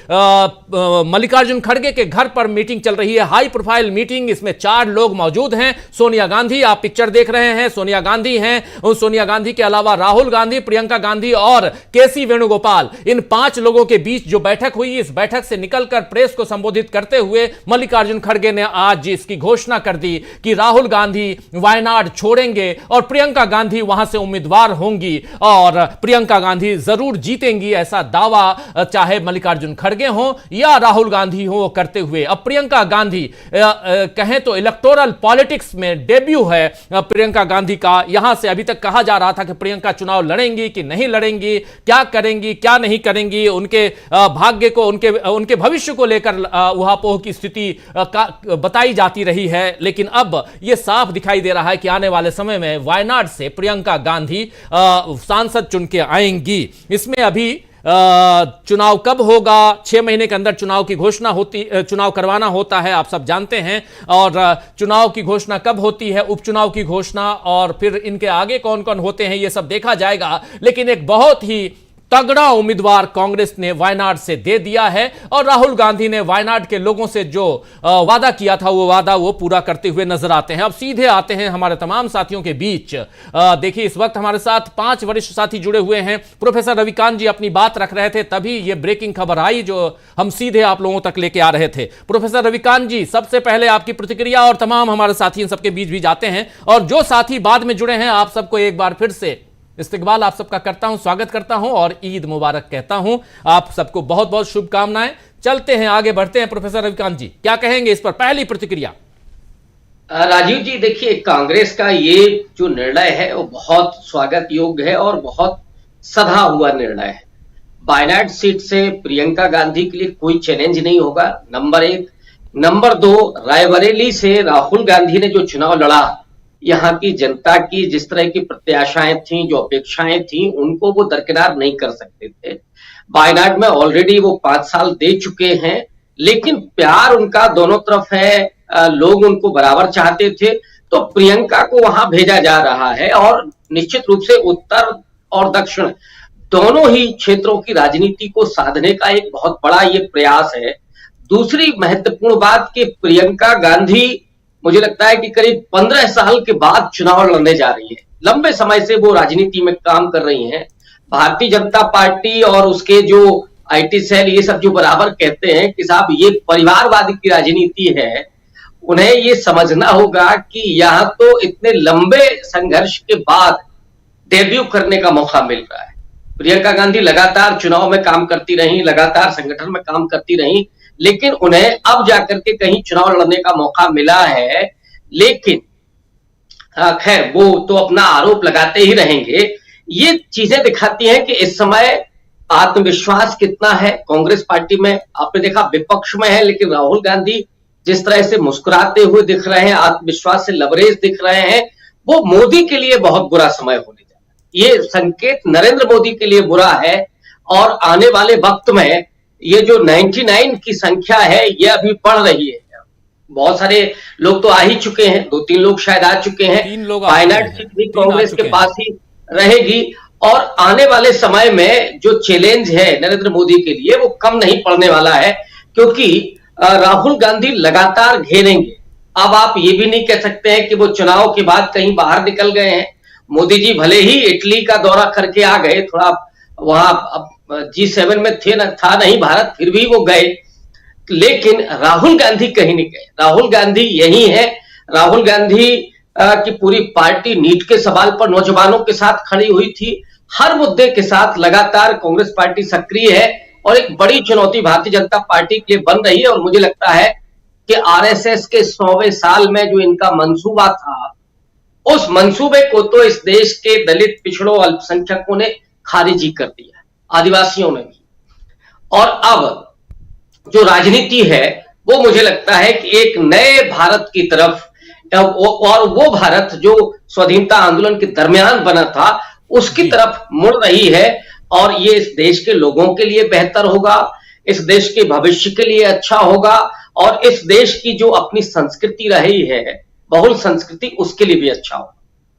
मल्लिकार्जुन खड़गे के घर पर मीटिंग चल रही है, हाई प्रोफाइल मीटिंग. इसमें 4 लोग मौजूद हैं. सोनिया गांधी, आप पिक्चर देख रहे हैं, सोनिया गांधी हैं. उन सोनिया गांधी के अलावा राहुल गांधी, प्रियंका गांधी और केसी वेणुगोपाल, इन 5 लोगों के बीच जो बैठक हुई, इस बैठक से निकलकर प्रेस को संबोधित करते हुए मल्लिकार्जुन खड़गे ने आज इसकी घोषणा कर दी कि राहुल गांधी वायनाड छोड़ेंगे और प्रियंका गांधी वहां से उम्मीदवार होंगी और प्रियंका गांधी जरूर जीतेंगी, ऐसा दावा चाहे मल्लिकार्जुन खड़गे हो या राहुल गांधी हो करते हुए. अब प्रियंका गांधी कहें तो इलेक्टोरल पॉलिटिक्स में डेब्यू है प्रियंका गांधी का. यहां से अभी तक कहा जा रहा था कि प्रियंका चुनाव लड़ेंगी कि नहीं लड़ेंगी, क्या करेंगी क्या नहीं करेंगी, उनके भाग्य को, उनके भविष्य को लेकर उहापोह की स्थिति बताई जाती रही है. लेकिन अब यह साफ दिखाई दे रहा है कि आने वाले समय में वायनाड से प्रियंका गांधी सांसद चुन के आएंगी. इसमें अभी चुनाव कब होगा, 6 महीने के अंदर चुनाव की घोषणा होती, चुनाव करवाना होता है, आप सब जानते हैं. और चुनाव की घोषणा कब होती है, उपचुनाव की घोषणा, और फिर इनके आगे कौन कौन होते हैं ये सब देखा जाएगा. लेकिन एक बहुत ही तगड़ा उम्मीदवार कांग्रेस ने वायनाड से दे दिया है और राहुल गांधी ने वायनाड के लोगों से जो वादा किया था वो वादा वो पूरा करते हुए नजर आते हैं. अब सीधे आते हैं हमारे तमाम साथियों के बीच. देखिए, इस वक्त हमारे साथ 5 वरिष्ठ साथी जुड़े हुए हैं. प्रोफेसर रविकांत जी अपनी बात रख रहे थे, तभी ये ब्रेकिंग खबर आई जो हम सीधे आप लोगों तक लेके आ रहे थे. प्रोफेसर रविकांत जी, सबसे पहले आपकी प्रतिक्रिया और तमाम हमारे साथी इन सबके बीच भी जाते हैं. और जो साथी बाद में जुड़े हैं, आप सबको एक बार फिर से इस्तकबाल आप सबका करता हूं, स्वागत करता हूं और ईद मुबारक कहता हूं। आप सबको बहुत बहुत शुभकामनाएं। चलते हैं, आगे बढ़ते हैं। प्रोफेसर रविकांत जी क्या कहेंगे इस पर, पहली प्रतिक्रिया। राजीव जी, देखिए, कांग्रेस का ये जो निर्णय है वो बहुत स्वागत योग्य है और बहुत सधा हुआ निर्णय है। वायनाड सीट से प्रियंका गांधी के लिए कोई चैलेंज नहीं होगा, नंबर 1। नंबर 2, रायबरेली से राहुल गांधी ने जो चुनाव लड़ा, यहाँ की जनता की जिस तरह की प्रत्याशाएं थी, जो अपेक्षाएं थी, उनको वो दरकिनार नहीं कर सकते थे। वायनाड में ऑलरेडी वो 5 साल दे चुके हैं, लेकिन प्यार उनका दोनों तरफ है, लोग उनको बराबर चाहते थे, तो प्रियंका को वहां भेजा जा रहा है और निश्चित रूप से उत्तर और दक्षिण दोनों ही क्षेत्रों की राजनीति को साधने का एक बहुत बड़ा ये प्रयास है। दूसरी महत्वपूर्ण बात कि प्रियंका गांधी मुझे लगता है कि करीब 15 साल के बाद चुनाव लड़ने जा रही है। लंबे समय से वो राजनीति में काम कर रही हैं। भारतीय जनता पार्टी और उसके जो आईटी सेल, ये सब जो बराबर कहते हैं कि साहब ये परिवारवाद की राजनीति है, उन्हें ये समझना होगा कि यहाँ तो इतने लंबे संघर्ष के बाद डेब्यू करने का मौका मिल रहा है। प्रियंका गांधी लगातार चुनाव में काम करती रही, लगातार संगठन में काम करती रही, लेकिन उन्हें अब जाकर के कहीं चुनाव लड़ने का मौका मिला है। लेकिन खैर, वो तो अपना आरोप लगाते ही रहेंगे। ये चीजें दिखाती हैं कि इस समय आत्मविश्वास कितना है कांग्रेस पार्टी में। आपने देखा विपक्ष में है, लेकिन राहुल गांधी जिस तरह से मुस्कुराते हुए दिख रहे हैं, आत्मविश्वास से लबरेज दिख रहे हैं, वो मोदी के लिए बहुत बुरा समय होने जा रहा है। ये संकेत नरेंद्र मोदी के लिए बुरा है और आने वाले वक्त में ये जो 99 की संख्या है, ये अभी बढ़ रही है। बहुत सारे लोग तो आ ही चुके हैं, 2-3 लोग शायद आ चुके हैं। 3 लोग वायनाड सीट भी कांग्रेस के पास ही रहेगी और आने वाले समय में जो चैलेंज है नरेंद्र मोदी के लिए वो कम नहीं पड़ने वाला है, क्योंकि राहुल गांधी लगातार घेरेंगे। अब आप ये भी नहीं कह सकते हैं कि वो चुनाव के बाद कहीं बाहर निकल गए हैं। मोदी जी भले ही इटली का दौरा करके आ गए, थोड़ा वहां G7 में था नहीं भारत, फिर भी वो गए, लेकिन राहुल गांधी कहीं नहीं गए। राहुल गांधी यही है। राहुल गांधी की पूरी पार्टी नीट के सवाल पर नौजवानों के साथ खड़ी हुई थी। हर मुद्दे के साथ लगातार कांग्रेस पार्टी सक्रिय है और एक बड़ी चुनौती भारतीय जनता पार्टी के लिए बन रही है। और मुझे लगता है कि आरएसएस के 100वें साल में जो इनका मंसूबा था, उस मंसूबे को तो इस देश के दलित, पिछड़ों, अल्पसंख्यकों ने खारिज ही कर दिया, आदिवासियों ने भी। और अब जो राजनीति है वो मुझे लगता है कि एक नए भारत की तरफ, और वो भारत जो स्वाधीनता आंदोलन के दरमियान बना था, उसकी तरफ मुड़ रही है। और ये इस देश के लोगों के लिए बेहतर होगा, इस देश के भविष्य के लिए अच्छा होगा, और इस देश की जो अपनी संस्कृति रही है, बहुल संस्कृति, उसके लिए भी अच्छा होगा।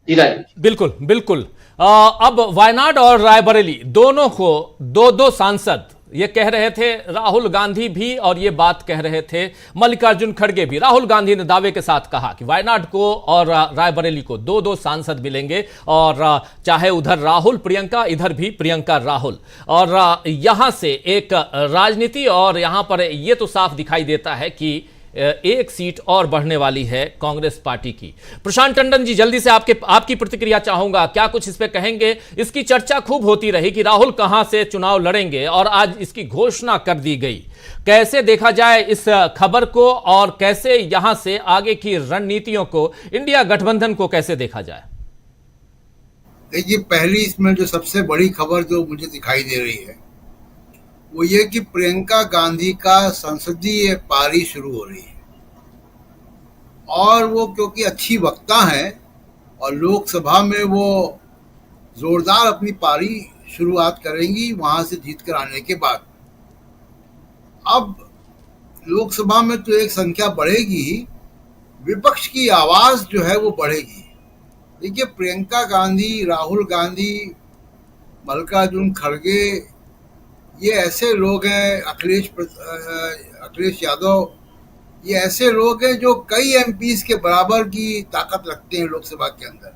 जी राजीव। बिल्कुल बिल्कुल। अब वायनाड और रायबरेली दोनों को 2-2 सांसद, ये कह रहे थे राहुल गांधी भी और ये बात कह रहे थे मल्लिकार्जुन खड़गे भी। राहुल गांधी ने दावे के साथ कहा कि वायनाड को और रायबरेली को 2-2 सांसद मिलेंगे, और चाहे उधर राहुल प्रियंका, इधर भी प्रियंका राहुल। और यहां से एक राजनीति, और यहां पर ये तो साफ दिखाई देता है कि एक सीट और बढ़ने वाली है कांग्रेस पार्टी की। प्रशांत टंडन जी, जल्दी से आपकी प्रतिक्रिया चाहूंगा, क्या कुछ इस पे कहेंगे? इसकी चर्चा खूब होती रही कि राहुल कहां से चुनाव लड़ेंगे, और आज इसकी घोषणा कर दी गई। कैसे देखा जाए इस खबर को, और कैसे यहां से आगे की रणनीतियों को, इंडिया गठबंधन को कैसे देखा जाए? देखिए, पहली इसमें जो सबसे बड़ी खबर जो मुझे दिखाई दे रही है वो ये कि प्रियंका गांधी का संसदीय पारी शुरू हो रही है, और वो क्योंकि अच्छी वक्ता हैं और लोकसभा में वो जोरदार अपनी पारी शुरुआत करेंगी वहां से जीत कर आने के बाद। अब लोकसभा में तो एक संख्या बढ़ेगी, विपक्ष की आवाज जो है वो बढ़ेगी। देखिए, प्रियंका गांधी, राहुल गांधी, मल्लिकार्जुन खड़गे, ये ऐसे लोग हैं, अखिलेश यादव, ये ऐसे लोग हैं जो कई एमपीज के बराबर की ताकत रखते हैं लोकसभा के अंदर,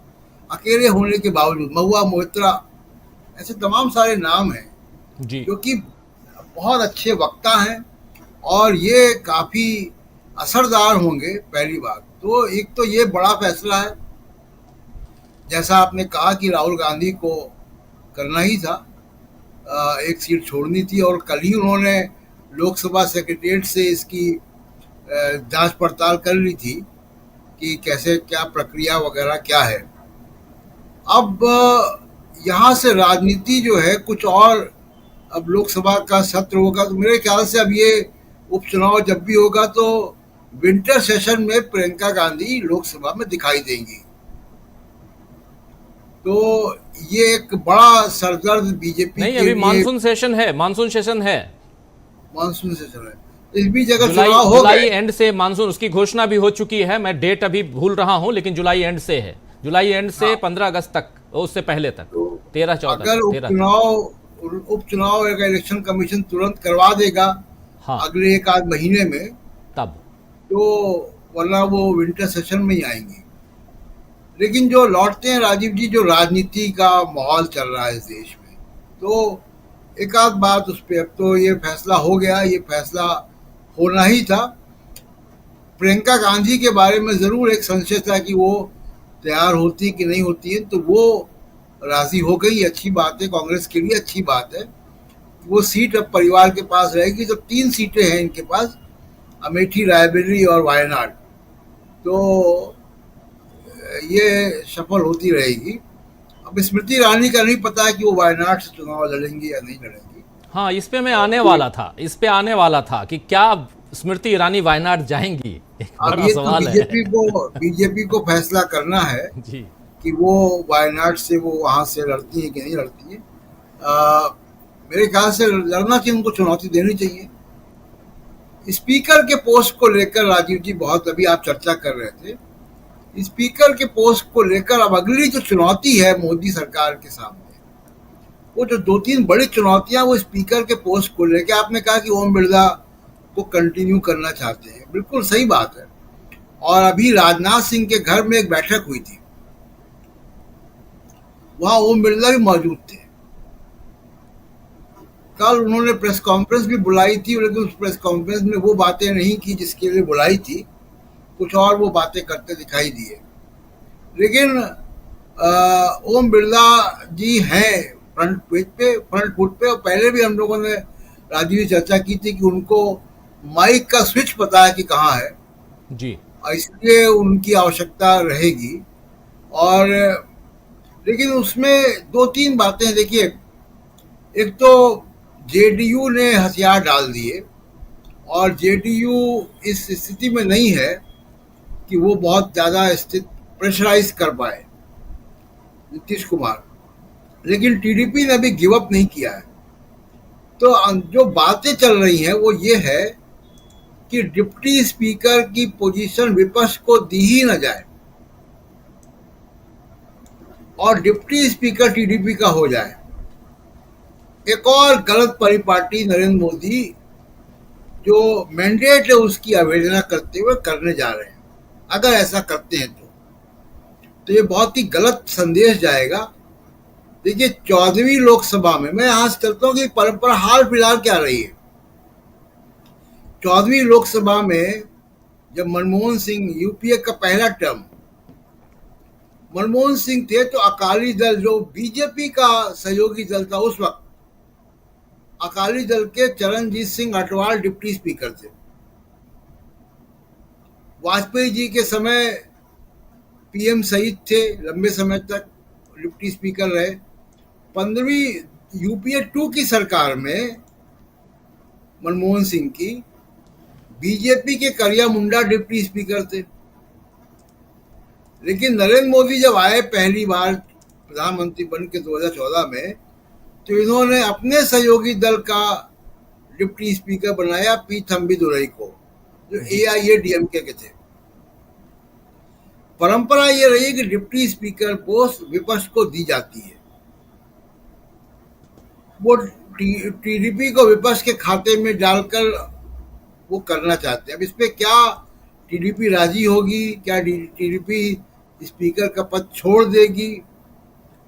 अकेले होने के बावजूद। महुआ मोइत्रा, ऐसे तमाम सारे नाम हैं जी, जो कि बहुत अच्छे वक्ता हैं और ये काफ़ी असरदार होंगे। पहली बात तो एक तो ये बड़ा फैसला है, जैसा आपने कहा कि राहुल गांधी को करना ही था, एक सीट छोड़नी थी। और कल ही उन्होंने लोकसभा सेक्रेटरीट से इसकी जांच पड़ताल कर ली थी कि कैसे क्या प्रक्रिया वगैरह क्या है। अब यहाँ से राजनीति जो है कुछ और, अब लोकसभा का सत्र होगा तो मेरे ख्याल से अब ये उपचुनाव जब भी होगा तो विंटर सेशन में प्रियंका गांधी लोकसभा में दिखाई देंगी। तो ये एक बड़ा सरदर्द बीजेपी नहीं, के अभी लिए। मानसून सेशन है, मानसून सेशन है, मानसून सेशन है, इस बीच अगर जुलाई चुनाव हो जुलाई गए, एंड से मानसून, उसकी घोषणा भी हो चुकी है। मैं डेट अभी भूल रहा हूं, लेकिन जुलाई एंड से है, जुलाई एंड से 15 अगस्त तक, उससे पहले तक 13-14 अगर उपचुनाव अगर इलेक्शन कमीशन तुरंत करवा देगा हाँ, अगले एक आध महीने में, तब तो वरना वो विंटर सेशन में ही आएंगे। लेकिन जो लौटते हैं राजीव जी, जो राजनीति का माहौल चल रहा है इस देश में, तो एक आध बात उस पर, अब तो ये फैसला हो गया, ये फैसला होना ही था। प्रियंका गांधी के बारे में जरूर एक संशय था कि वो तैयार होती कि नहीं होती है, तो वो राजी हो गई, अच्छी बात है, कांग्रेस के लिए अच्छी बात है। वो सीट अब परिवार के पास रहेगी। तो 3 सीटें हैं इनके पास, अमेठी, रायबरेली और वायनाड, तो ये सफल होती रहेगी। अब स्मृति ईरानी का नहीं पता कि वो वायनाड से चुनाव लड़ेंगी या नहीं लड़ेंगी। हाँ, इस पे मैं आने वाला था, इस पे आने वाला था कि क्या स्मृति ईरानी वायनाड जाएंगी, एक अब बड़ा ये तो सवाल है बीजेपी को फैसला करना है जी। कि वो वायनाड से वो वहां से लड़ती है कि नहीं लड़ती है। मेरे ख्याल से लड़ना चाहिए, उनको चुनौती देनी चाहिए। स्पीकर के पोस्ट को लेकर राजीव जी बहुत अभी आप चर्चा कर रहे थे, स्पीकर के पोस्ट को लेकर अब अगली जो चुनौती है मोदी सरकार के सामने, वो जो 2-3 बड़ी चुनौतियां वो स्पीकर के पोस्ट को लेकर, आपने कहा कि ओम बिरला को कंटिन्यू करना चाहते हैं, बिल्कुल सही बात है। और अभी राजनाथ सिंह के घर में एक बैठक हुई थी, वहां ओम बिरला भी मौजूद थे। कल उन्होंने प्रेस कॉन्फ्रेंस भी बुलाई थी, लेकिन उस प्रेस कॉन्फ्रेंस में वो बातें नहीं की जिसके लिए बुलाई थी, कुछ और वो बातें करते दिखाई दिए। लेकिन ओम बिरला जी हैं फ्रंट फुट पे। और पहले भी हम लोगों ने राजीव चर्चा की थी कि उनको माइक का स्विच पता है कि कहाँ है जी, और इसलिए उनकी आवश्यकता रहेगी। और लेकिन उसमें 2-3 बातें देखिए, एक तो जेडीयू ने हथियार डाल दिए और जेडीयू इस स्थिति में नहीं है कि वो बहुत ज़्यादा प्रेशराइज कर पाए नीतीश कुमार, लेकिन टीडीपी ने अभी गिव अप नहीं किया है। तो जो बातें चल रही हैं वो ये है कि डिप्टी स्पीकर की पोजीशन विपक्ष को दी ही न जाए और डिप्टी स्पीकर टीडीपी का हो जाए। एक और गलत परिपाटी नरेंद्र मोदी जो मैंडेट है उसकी अवहेलना करते हुए करने जा रहे हैं। अगर ऐसा करते हैं तो ये बहुत ही गलत संदेश जाएगा। देखिए 14वीं लोकसभा में, मैं यहाँ से चलता हूँ कि परंपरा हाल फिलहाल क्या रही है। 14वीं लोकसभा में जब मनमोहन सिंह, यूपीए का पहला टर्म, मनमोहन सिंह थे तो अकाली दल जो बीजेपी का सहयोगी दल था उस वक्त, अकाली दल के चरणजीत सिंह अटवाल डिप्टी स्पीकर थे। वाजपेयी जी के समय पीएम सईद थे, लंबे समय तक डिप्टी स्पीकर रहे। 15वीं यूपीए 2 की सरकार में मनमोहन सिंह की बीजेपी के करिया मुंडा डिप्टी स्पीकर थे। लेकिन नरेंद्र मोदी जब आए पहली बार प्रधानमंत्री बन के 2014 में, तो इन्होंने अपने सहयोगी दल का डिप्टी स्पीकर बनाया पी थम्बीदुरई को, जो एआईएडीएमके के थे। परंपरा ये रही कि डिप्टी स्पीकर पोस्ट विपक्ष को दी जाती है। वो टीडीपी को विपक्ष के खाते में डालकर वो करना चाहते हैं। अब इस पे क्या टीडीपी राजी होगी, क्या टीडीपी स्पीकर का पद छोड़ देगी?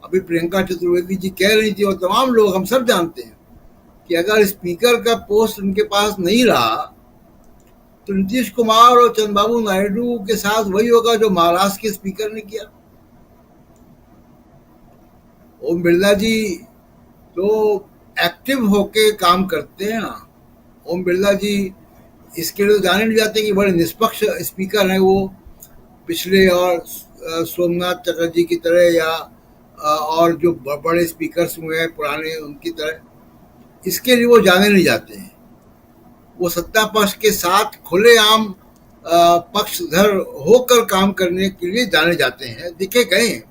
अभी प्रियंका चतुर्वेदी जी कह रही थी और तमाम लोग, हम सब जानते हैं कि अगर स्पीकर का पोस्ट उनके पास नहीं रहा तो नीतीश कुमार और चंद्रबाबू नायडू के साथ वही होगा जो महाराष्ट्र के स्पीकर ने किया। ओम बिरला जी तो एक्टिव होके काम करते हैं ना। ओम बिरला जी इसके लिए तो जाने नहीं जाते कि बड़े निष्पक्ष स्पीकर हैं वो, पिछले और सोमनाथ चटर्जी की तरह या और जो बड़े स्पीकर्स हुए हैं पुराने उनकी तरह, इसके लिए वो जाने नहीं जाते हैं। वो सत्ता पक्ष के साथ खुलेआम पक्षधर होकर काम करने के लिए जाने जाते हैं, दिखे गए हैं।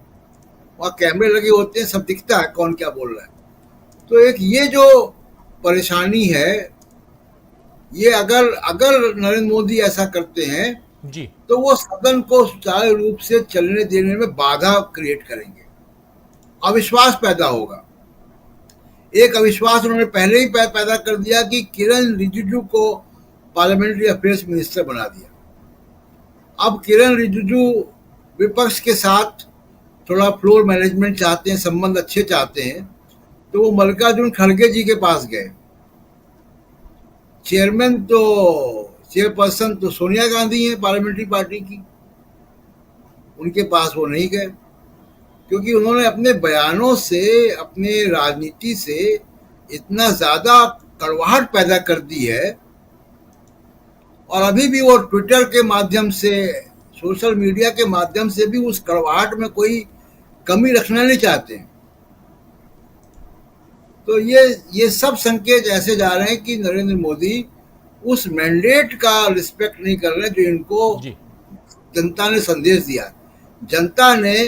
वहाँ कैमरे लगे होते हैं, सब दिखता है कौन क्या बोल रहा है। तो एक ये जो परेशानी है, ये अगर नरेंद्र मोदी ऐसा करते हैं जी, तो वो सदन को सुचारू रूप से चलने देने में बाधा क्रिएट करेंगे, अविश्वास पैदा होगा। एक अविश्वास उन्होंने पहले ही पैदा कर दिया कि किरण रिजिजू को पार्लियामेंट्री अफेयर्स मिनिस्टर बना दिया। अब किरण रिजिजू विपक्ष के साथ थोड़ा फ्लोर मैनेजमेंट चाहते हैं, संबंध अच्छे चाहते हैं, तो वो मल्लिकार्जुन खड़गे जी के पास गए। चेयरपर्सन तो सोनिया गांधी हैं पार्लियामेंट्री पार्टी की, उनके पास वो नहीं गए क्योंकि उन्होंने अपने बयानों से, अपने राजनीति से इतना ज्यादा कड़वाहट पैदा कर दी है। और अभी भी वो ट्विटर के माध्यम से, सोशल मीडिया के माध्यम से भी उस कड़वाहट में कोई कमी रखना नहीं चाहते हैं। तो ये सब संकेत ऐसे जा रहे हैं कि नरेंद्र मोदी उस मैंडेट का रिस्पेक्ट नहीं कर रहे जो इनको जनता ने संदेश दिया। जनता ने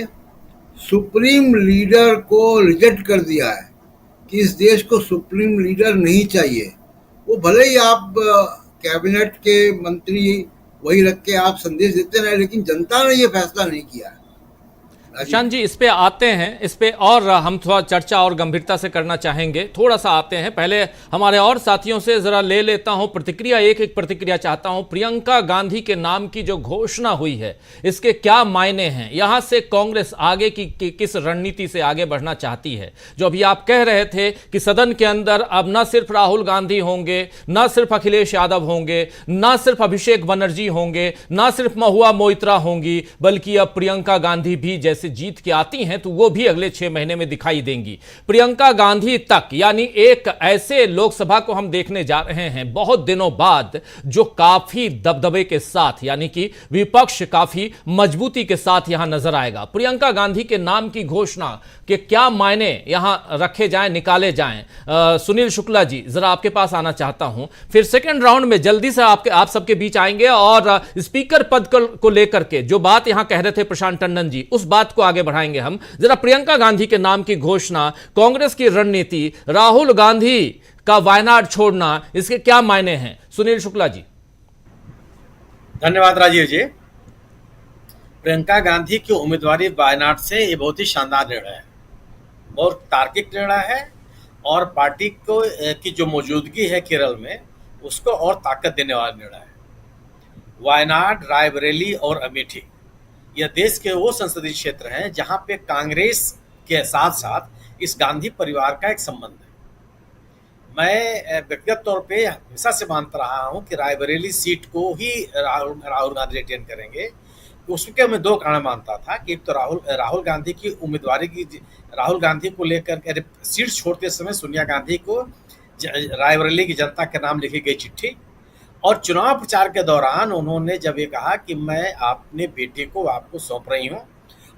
सुप्रीम लीडर को रिजेक्ट कर दिया है कि इस देश को सुप्रीम लीडर नहीं चाहिए। वो भले ही आप कैबिनेट के मंत्री वही रख के आप संदेश देते रहे, लेकिन जनता ने ये फैसला नहीं किया है। प्रशांत जी, इस पे आते हैं, इस पे और हम थोड़ा चर्चा और गंभीरता से करना चाहेंगे। थोड़ा सा आते हैं, पहले हमारे और साथियों से जरा ले लेता हूं प्रतिक्रिया, एक प्रतिक्रिया चाहता हूं। प्रियंका गांधी के नाम की जो घोषणा हुई है, इसके क्या मायने हैं? यहां से कांग्रेस आगे की किस रणनीति से आगे बढ़ना चाहती है? जो अभी आप कह रहे थे कि सदन के अंदर अब न सिर्फ राहुल गांधी होंगे, न सिर्फ अखिलेश यादव होंगे, न सिर्फ अभिषेक बनर्जी होंगे, न सिर्फ महुआ मोइत्रा होंगी, बल्कि अब प्रियंका गांधी भी जैसे जीत के आती हैं तो वो भी अगले 6 महीने में दिखाई देंगी। प्रियंका गांधी तक, यानी एक ऐसे लोकसभा को हम देखने जा रहे हैं बहुत दिनों बाद, जो काफी दबदबे के साथ, यानी कि विपक्ष काफी मजबूती के साथ यहां नजर आएगा। प्रियंका गांधी के नाम की घोषणा के क्या मायने यहां रखे जाएं, निकाले जाएं? सुनील शुक्ला जी, जरा आपके पास आना चाहता हूं। फिर सेकेंड राउंड में जल्दी से आप सबके बीच आएंगे और स्पीकर पद को लेकर के जो बात यहां कह रहे थे प्रशांत टंडन जी, उस बात को आगे बढ़ाएंगे हम। जरा प्रियंका गांधी के नाम की घोषणा, कांग्रेस की रणनीति, राहुल गांधी का वायनाड छोड़ना, इसके क्या मायने हैं? सुनील शुक्ला जी। धन्यवाद राजीव जी। प्रियंका गांधी की उम्मीदवारी वायनाड से ये बहुत ही शानदार निर्णय है, बहुत तार्किक निर्णय है और पार्टी को की जो मौजूदगी है केरल में उसको और ताकत देने वाला निर्णय है। वायनाड, रायबरेली और अमेठी, यह देश के वो संसदीय क्षेत्र हैं जहां पे कांग्रेस के साथ साथ इस गांधी परिवार का एक संबंध है। मैं व्यक्तिगत तौर पे हमेशा से मानता रहा हूं कि रायबरेली सीट को ही राहुल गांधी रिटेन करेंगे। उसके मैं 2 कारण मानता था कि एक तो राहुल गांधी की उम्मीदवारी की, राहुल गांधी को लेकर सीट छोड़ते समय सोनिया गांधी को रायबरेली की जनता के नाम लिखी गई चिट्ठी, और चुनाव प्रचार के दौरान उन्होंने जब ये कहा कि मैं अपने बेटे को आपको सौंप रही हूँ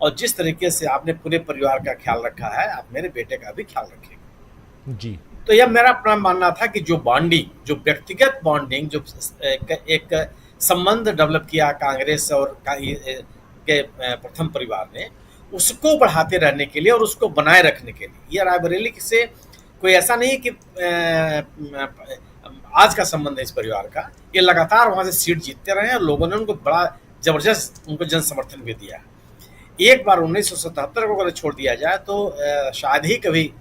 और जिस तरीके से आपने पूरे परिवार का ख्याल रखा है, आप मेरे बेटे का भी ख्याल रखेंगे जी। तो यह मेरा अपना मानना था कि जो बॉन्डिंग, जो व्यक्तिगत बॉन्डिंग, जो एक संबंध डेवलप किया कांग्रेस और के प्रथम परिवार ने, उसको बढ़ाते रहने के लिए और उसको बनाए रखने के लिए, यह रायबरेली से कोई ऐसा नहीं कि आज का संबंध है इस परिवार का, ये लगातार वहां से सीट जीतते रहे और लोगों ने उनको बड़ा जबरदस्त उनको जन समर्थन भी दिया। एक बार 1977 को अगर छोड़ दिया जाए तो शायद ही कभी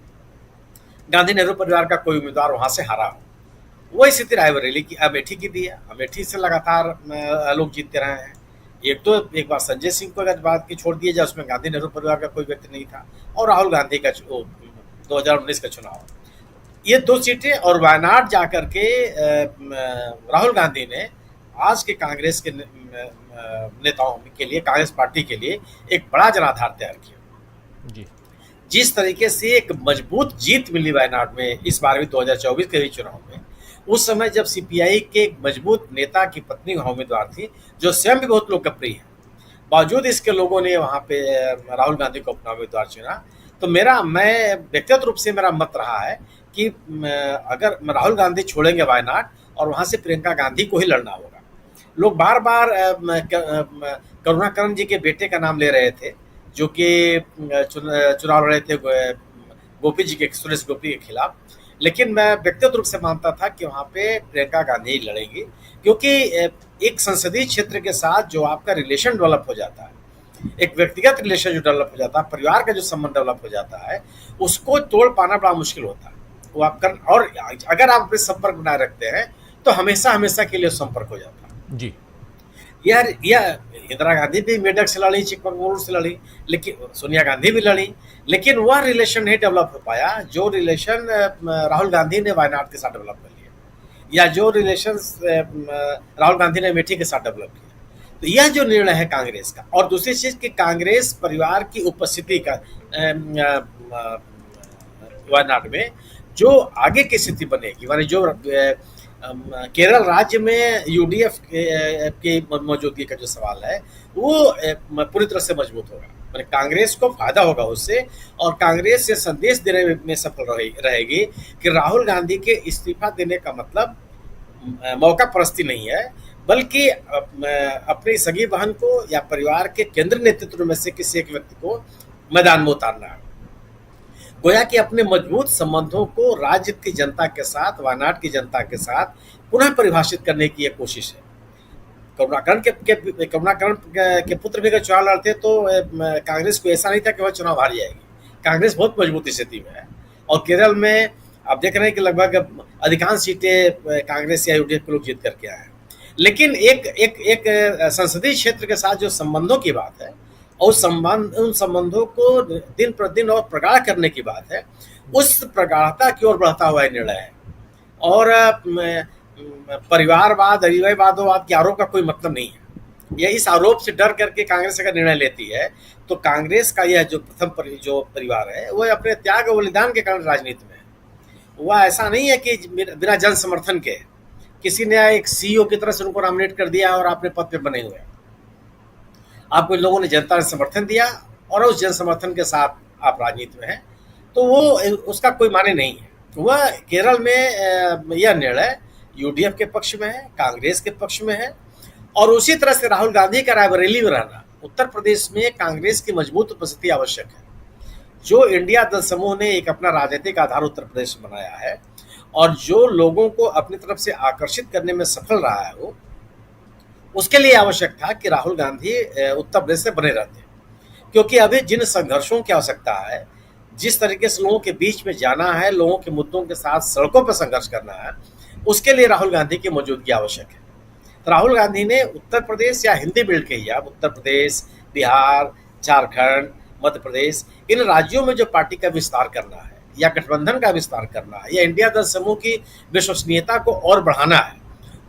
गांधी नेहरू परिवार का कोई उम्मीदवार वहां से हारा हो। वही स्थिति रायबरेली की, अमेठी की भी है। अमेठी से लगातार लोग जीतते रहे हैं। एक बार संजय सिंह को अगर बात की छोड़ दिया जाए, उसमें गांधी नेहरू परिवार का कोई व्यक्ति नहीं था, और राहुल गांधी का 2019 का चुनाव, ये 2 सीटें और वायनाड जाकर के राहुल गांधी ने आज के कांग्रेस के नेताओं के लिए, कांग्रेस पार्टी के लिए एक बड़ा जनाधार तैयार किया जी। जिस तरीके से एक मजबूत जीत मिली वायनाड में इस बार भी 2024 के भी चुनाव में, उस समय जब सीपीआई के एक मजबूत नेता की पत्नी वहां उम्मीदवार थी जो स्वयं भी बहुत लोकप्रिय है, बावजूद इसके लोगों ने वहां पे राहुल गांधी को अपना उम्मीदवार चुना। तो मैं व्यक्तिगत रूप से मेरा मत रहा है कि अगर राहुल गांधी छोड़ेंगे वायनाड और वहां से प्रियंका गांधी को ही लड़ना होगा। लोग बार बार करुणाकरण जी के बेटे का नाम ले रहे थे जो कि चुनाव लड़ रहे थे गोपी जी के, सुरेश गोपी के खिलाफ, लेकिन मैं व्यक्तिगत रूप से मानता था कि वहाँ पे प्रियंका गांधी लड़ेंगी, क्योंकि एक संसदीय क्षेत्र के साथ जो आपका रिलेशन डेवलप हो जाता है, एक व्यक्तिगत रिलेशन जो डेवलप हो जाता है, परिवार का जो संबंध डेवलप हो जाता है, उसको तोड़ पाना बड़ा मुश्किल होता है। वो आप कर, और अगर आप अपने संपर्क बनाए रखते हैं तो हमेशा हमेशा के लिए संपर्क हो जाता है। जी, यार इंदिरा गांधी भी मेडक से लड़ी, चिकमगलुरु से लड़ी, लेकिन सोनिया गांधी भी लड़ी, लेकिन वह रिलेशन नहीं डेवलप हो पाया जो रिलेशन राहुल गांधी ने वायनाड के साथ डेवलप कर लिया, या जो रिलेशन राहुल गांधी ने अमेठी के साथ डेवलप किया। तो यह जो निर्णय है कांग्रेस का, और दूसरी चीज कि कांग्रेस परिवार की उपस्थिति का वायनाड में जो आगे की स्थिति बनेगी, माने जो केरल राज्य में यूडीएफ की मौजूदगी का जो सवाल है वो पूरी तरह से मजबूत होगा, माने कांग्रेस को फायदा होगा उससे, और कांग्रेस से संदेश देने में सफल रहेगी कि राहुल गांधी के इस्तीफा देने का मतलब मौका परस्ती नहीं है, बल्कि अपनी सगी बहन को या परिवार के केंद्र नेतृत्व में से किसी एक व्यक्ति को मैदान में उतारना है। गोया कि अपने मजबूत संबंधों को राज्य की जनता के साथ, वायनाड की जनता के साथ पुनः परिभाषित करने की एक कोशिश है। करुणाकरण के पुत्र भी अगर चुनाव लड़ते तो कांग्रेस को ऐसा नहीं था कि वह चुनाव हार जाएगी। कांग्रेस बहुत मजबूत स्थिति में है, और केरल में आप देख रहे हैं कि लगभग अधिकांश सीटें कांग्रेस या यूडीएफ के लोग जीत करके आए हैं। लेकिन एक संसदीय क्षेत्र के साथ जो संबंधों की बात है, और उन संबंधों को दिन प्रतिदिन और प्रगाढ़ करने की बात है, उस प्रगाढ़ता की ओर बढ़ता हुआ निर्णय है। और परिवारवाद, परिवारवाद के आरोप का कोई मतलब नहीं है। यह इस आरोप से डर करके कांग्रेस अगर निर्णय लेती है तो कांग्रेस का यह जो प्रथम जो परिवार है वह अपने त्याग और बलिदान के कारण राजनीति में है। वह ऐसा नहीं है कि बिना जन समर्थन के किसी ने एक सीईओ की तरह से उनको नॉमिनेट कर दिया और अपने पद पे बने हुए। आपको लोगों ने, जनता ने समर्थन दिया और उस जन समर्थन के साथ आप राजनीति में हैं, तो वो उसका कोई माने नहीं है। वह केरल में यह निर्णय यूडीएफ के पक्ष में है, कांग्रेस के पक्ष में है, और उसी तरह से राहुल गांधी का रायबरेली में रहना, उत्तर प्रदेश में कांग्रेस की मजबूत उपस्थिति आवश्यक है। जो इंडिया दल समूह ने एक अपना राजनीतिक आधार उत्तर प्रदेश में बनाया है, और जो लोगों को अपनी तरफ से आकर्षित करने में सफल रहा है, वो उसके लिए आवश्यक था कि राहुल गांधी उत्तर प्रदेश से बने रहते, क्योंकि अभी जिन संघर्षों की आवश्यकता है, जिस तरीके से लोगों के बीच में जाना है, लोगों के मुद्दों के साथ सड़कों पर संघर्ष करना है, उसके लिए राहुल गांधी की मौजूदगी आवश्यक है। तो राहुल गांधी ने उत्तर प्रदेश, या हिंदी बेल्ट के ही आप उत्तर प्रदेश, बिहार, झारखंड, मध्य प्रदेश, इन राज्यों में जो पार्टी का विस्तार करना है, या गठबंधन का विस्तार करना है, या इंडिया दल समूह की विश्वसनीयता को और बढ़ाना है,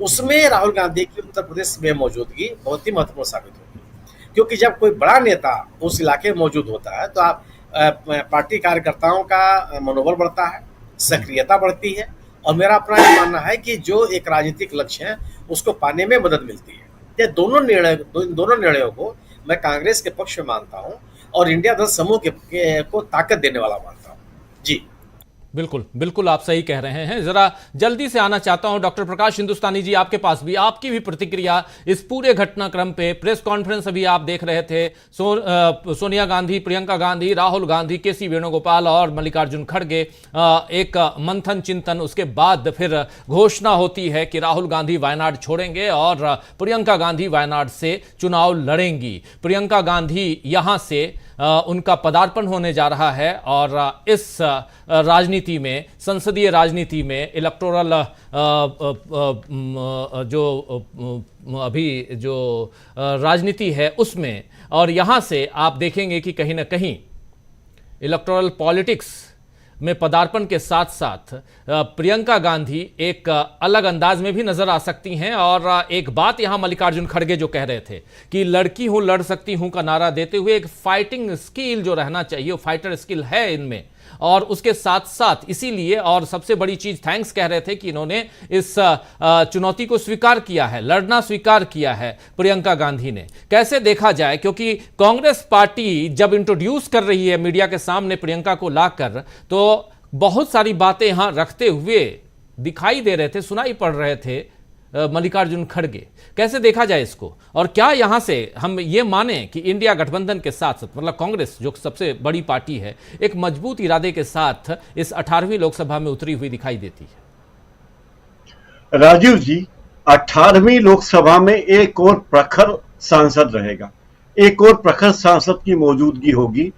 उसमें राहुल गांधी की उत्तर प्रदेश में मौजूदगी बहुत ही महत्वपूर्ण साबित होगी। क्योंकि जब कोई बड़ा नेता उस इलाके में मौजूद होता है तो आप पार्टी कार्यकर्ताओं का मनोबल बढ़ता है, सक्रियता बढ़ती है, और मेरा अपना ये मानना है कि जो एक राजनीतिक लक्ष्य है उसको पाने में मदद मिलती है। ये दोनों निर्णयों को मैं कांग्रेस के पक्ष में मानता हूँ, और इंडिया दल समूह को ताकत देने वाला मानता हूँ। जी बिल्कुल बिल्कुल, आप सही कह रहे हैं। जरा जल्दी से आना चाहता हूं डॉक्टर प्रकाश हिंदुस्तानी जी, आपके पास भी आपकी भी प्रतिक्रिया इस पूरे घटनाक्रम पे। प्रेस कॉन्फ्रेंस अभी आप देख रहे थे, सोनिया गांधी, प्रियंका गांधी, राहुल गांधी, केसी वेणुगोपाल और मल्लिकार्जुन खड़गे, एक मंथन चिंतन, उसके बाद फिर घोषणा होती है कि राहुल गांधी वायनाड छोड़ेंगे और प्रियंका गांधी वायनाड से चुनाव लड़ेंगी। प्रियंका गांधी यहां से उनका पदार्पण होने जा रहा है, और इस राजनीति में, संसदीय राजनीति में, इलेक्टोरल जो अभी जो राजनीति है उसमें, और यहाँ से आप देखेंगे कि कहीं ना कहीं इलेक्टोरल पॉलिटिक्स में पदार्पण के साथ साथ प्रियंका गांधी एक अलग अंदाज में भी नजर आ सकती हैं। और एक बात यहां मल्लिकार्जुन खड़गे जो कह रहे थे कि लड़की हूं लड़ सकती हूं का नारा देते हुए एक फाइटिंग स्किल जो रहना चाहिए, वो फाइटर स्किल है इनमें। और उसके साथ साथ इसीलिए, और सबसे बड़ी चीज थैंक्स कह रहे थे कि इन्होंने इस चुनौती को स्वीकार किया है, लड़ना स्वीकार किया है प्रियंका गांधी ने। कैसे देखा जाए, क्योंकि कांग्रेस पार्टी जब इंट्रोड्यूस कर रही है मीडिया के सामने प्रियंका को लाकर, तो बहुत सारी बातें यहां रखते हुए दिखाई दे रहे थे, सुनाई पड़ रहे थे मल्लिकार्जुन खड़गे। कैसे देखा जाए इसको, और क्या यहां से हम ये माने कि इंडिया गठबंधन के साथ साथ, मतलब कांग्रेस जो सबसे बड़ी पार्टी है, एक मजबूत इरादे के साथ इस 18वीं लोकसभा में उतरी हुई दिखाई देती है? राजीव जी, 18वीं लोकसभा में एक और प्रखर सांसद रहेगा, एक और प्रखर सांसद की मौजूदगी होगी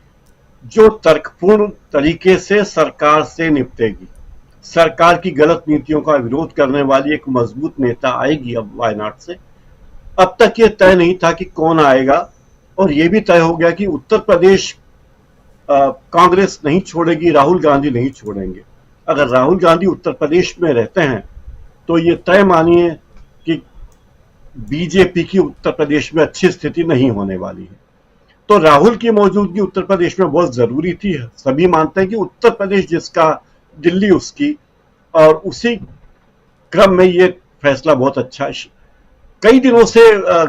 जो तर्कपूर्ण तरीके से सरकार से निपटेगी। सरकार की गलत नीतियों का विरोध करने वाली एक मजबूत नेता आएगी अब वायनाड से। अब तक ये तय नहीं था कि कौन आएगा, और ये भी तय हो गया कि उत्तर प्रदेश कांग्रेस नहीं छोड़ेगी, राहुल गांधी नहीं छोड़ेंगे। अगर राहुल गांधी उत्तर प्रदेश में रहते हैं तो ये तय मानिए कि बीजेपी की उत्तर प्रदेश में अच्छी स्थिति नहीं होने वाली है। तो राहुल की मौजूदगी उत्तर प्रदेश में बहुत जरूरी थी। सभी मानते हैं कि उत्तर प्रदेश जिसका, दिल्ली उसकी, और उसी क्रम में ये फैसला बहुत अच्छा है। कई दिनों से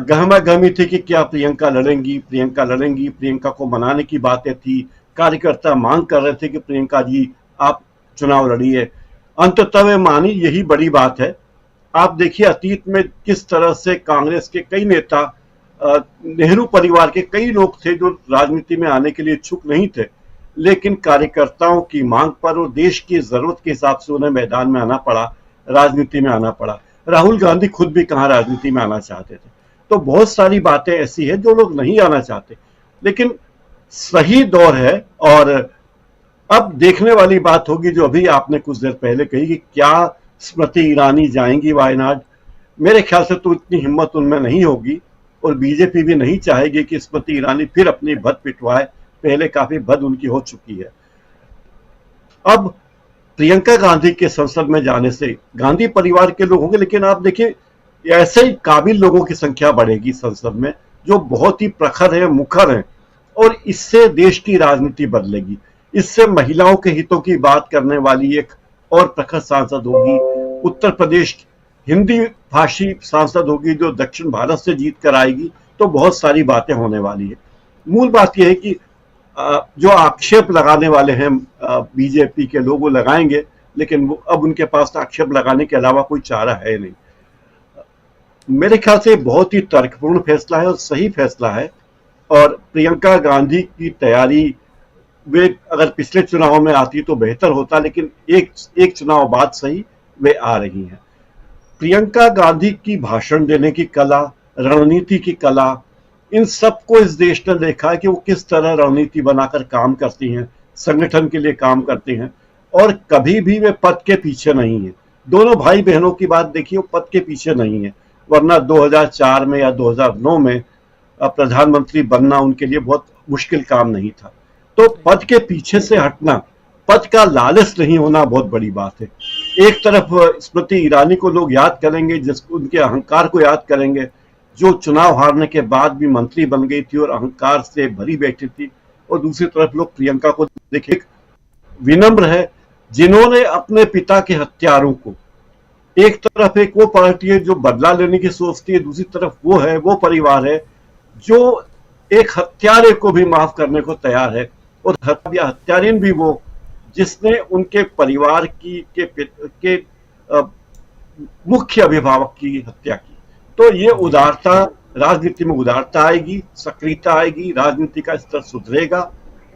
गहमा गहमी थी कि क्या प्रियंका लड़ेंगी, प्रियंका लड़ेंगी, प्रियंका को मनाने की बातें थी, कार्यकर्ता मांग कर रहे थे कि प्रियंका जी आप चुनाव लड़िए। अंततः वे मानी, यही बड़ी बात है। आप देखिए अतीत में किस तरह से कांग्रेस के कई नेता, नेहरू परिवार के कई लोग थे जो राजनीति में आने के लिए इच्छुक नहीं थे, लेकिन कार्यकर्ताओं की मांग पर और देश की जरूरत के हिसाब से उन्हें मैदान में आना पड़ा, राजनीति में आना पड़ा। राहुल गांधी खुद भी कहां राजनीति में आना चाहते थे। तो बहुत सारी बातें ऐसी है जो लोग नहीं आना चाहते, लेकिन सही दौर है। और अब देखने वाली बात होगी जो अभी आपने कुछ देर पहले कही कि क्या स्मृति ईरानी जाएंगी वायनाड। मेरे ख्याल से तो इतनी हिम्मत उनमें नहीं होगी, और बीजेपी भी नहीं चाहेगी कि स्मृति ईरानी फिर अपनी भद पिटवाए। पहले काफी भद उनकी हो चुकी है। अब प्रियंका गांधी के संसद में जाने से गांधी परिवार के लोग होंगे, लेकिन आप देखिए ऐसे ही काबिल लोगों की संख्या बढ़ेगी संसद में जो बहुत ही प्रखर है, मुखर है, और इससे देश की राजनीति बदलेगी। इससे महिलाओं के हितों की बात करने वाली एक और प्रखर सांसद होगी। उत्तर प्रदेश हिंदी भाषी सांसद होगी जो दक्षिण भारत से जीत कर आएगी। तो बहुत सारी बातें होने वाली है। मूल बात यह है कि जो आक्षेप लगाने वाले हैं बीजेपी के लोग, वो लगाएंगे, लेकिन वो अब उनके पास आक्षेप लगाने के अलावा कोई चारा है नहीं। मेरे ख्याल से बहुत ही तर्कपूर्ण फैसला है और सही फैसला है। और प्रियंका गांधी की तैयारी, वे अगर पिछले चुनाव में आती तो बेहतर होता, लेकिन एक चुनाव बाद सही वे आ रही हैं। प्रियंका गांधी की भाषण देने की कला, रणनीति की कला, इन सबको इस देश ने देखा है कि वो किस तरह रणनीति बनाकर काम करती हैं, संगठन के लिए काम करती हैं, और कभी भी वे पद के पीछे नहीं है। दोनों भाई बहनों की बात देखिए, वो पद के पीछे नहीं है, वरना 2004 में या 2009 में प्रधानमंत्री बनना उनके लिए बहुत मुश्किल काम नहीं था। तो पद के पीछे से हटना, पद का लालच नहीं होना बहुत बड़ी बात है। एक तरफ स्मृति ईरानी को लोग याद करेंगे, उनके अहंकार को याद करेंगे, जो चुनाव हारने के बाद भी मंत्री बन गई थी और अहंकार से भरी बैठी थी, और दूसरी तरफ लोग प्रियंका को देखिए, विनम्र है, जिन्होंने अपने पिता के हत्यारों को, एक तरफ एक वो पार्टी है जो बदला लेने की सोचती है, दूसरी तरफ वो परिवार है जो एक हत्यारे को भी माफ करने को तैयार है, और हत्यारिन भी वो जिसने उनके परिवार के मुख्य अभिभावक की हत्या की। तो ये उदारता, राजनीति में उदारता आएगी, सक्रियता आएगी, राजनीति का स्तर सुधरेगा,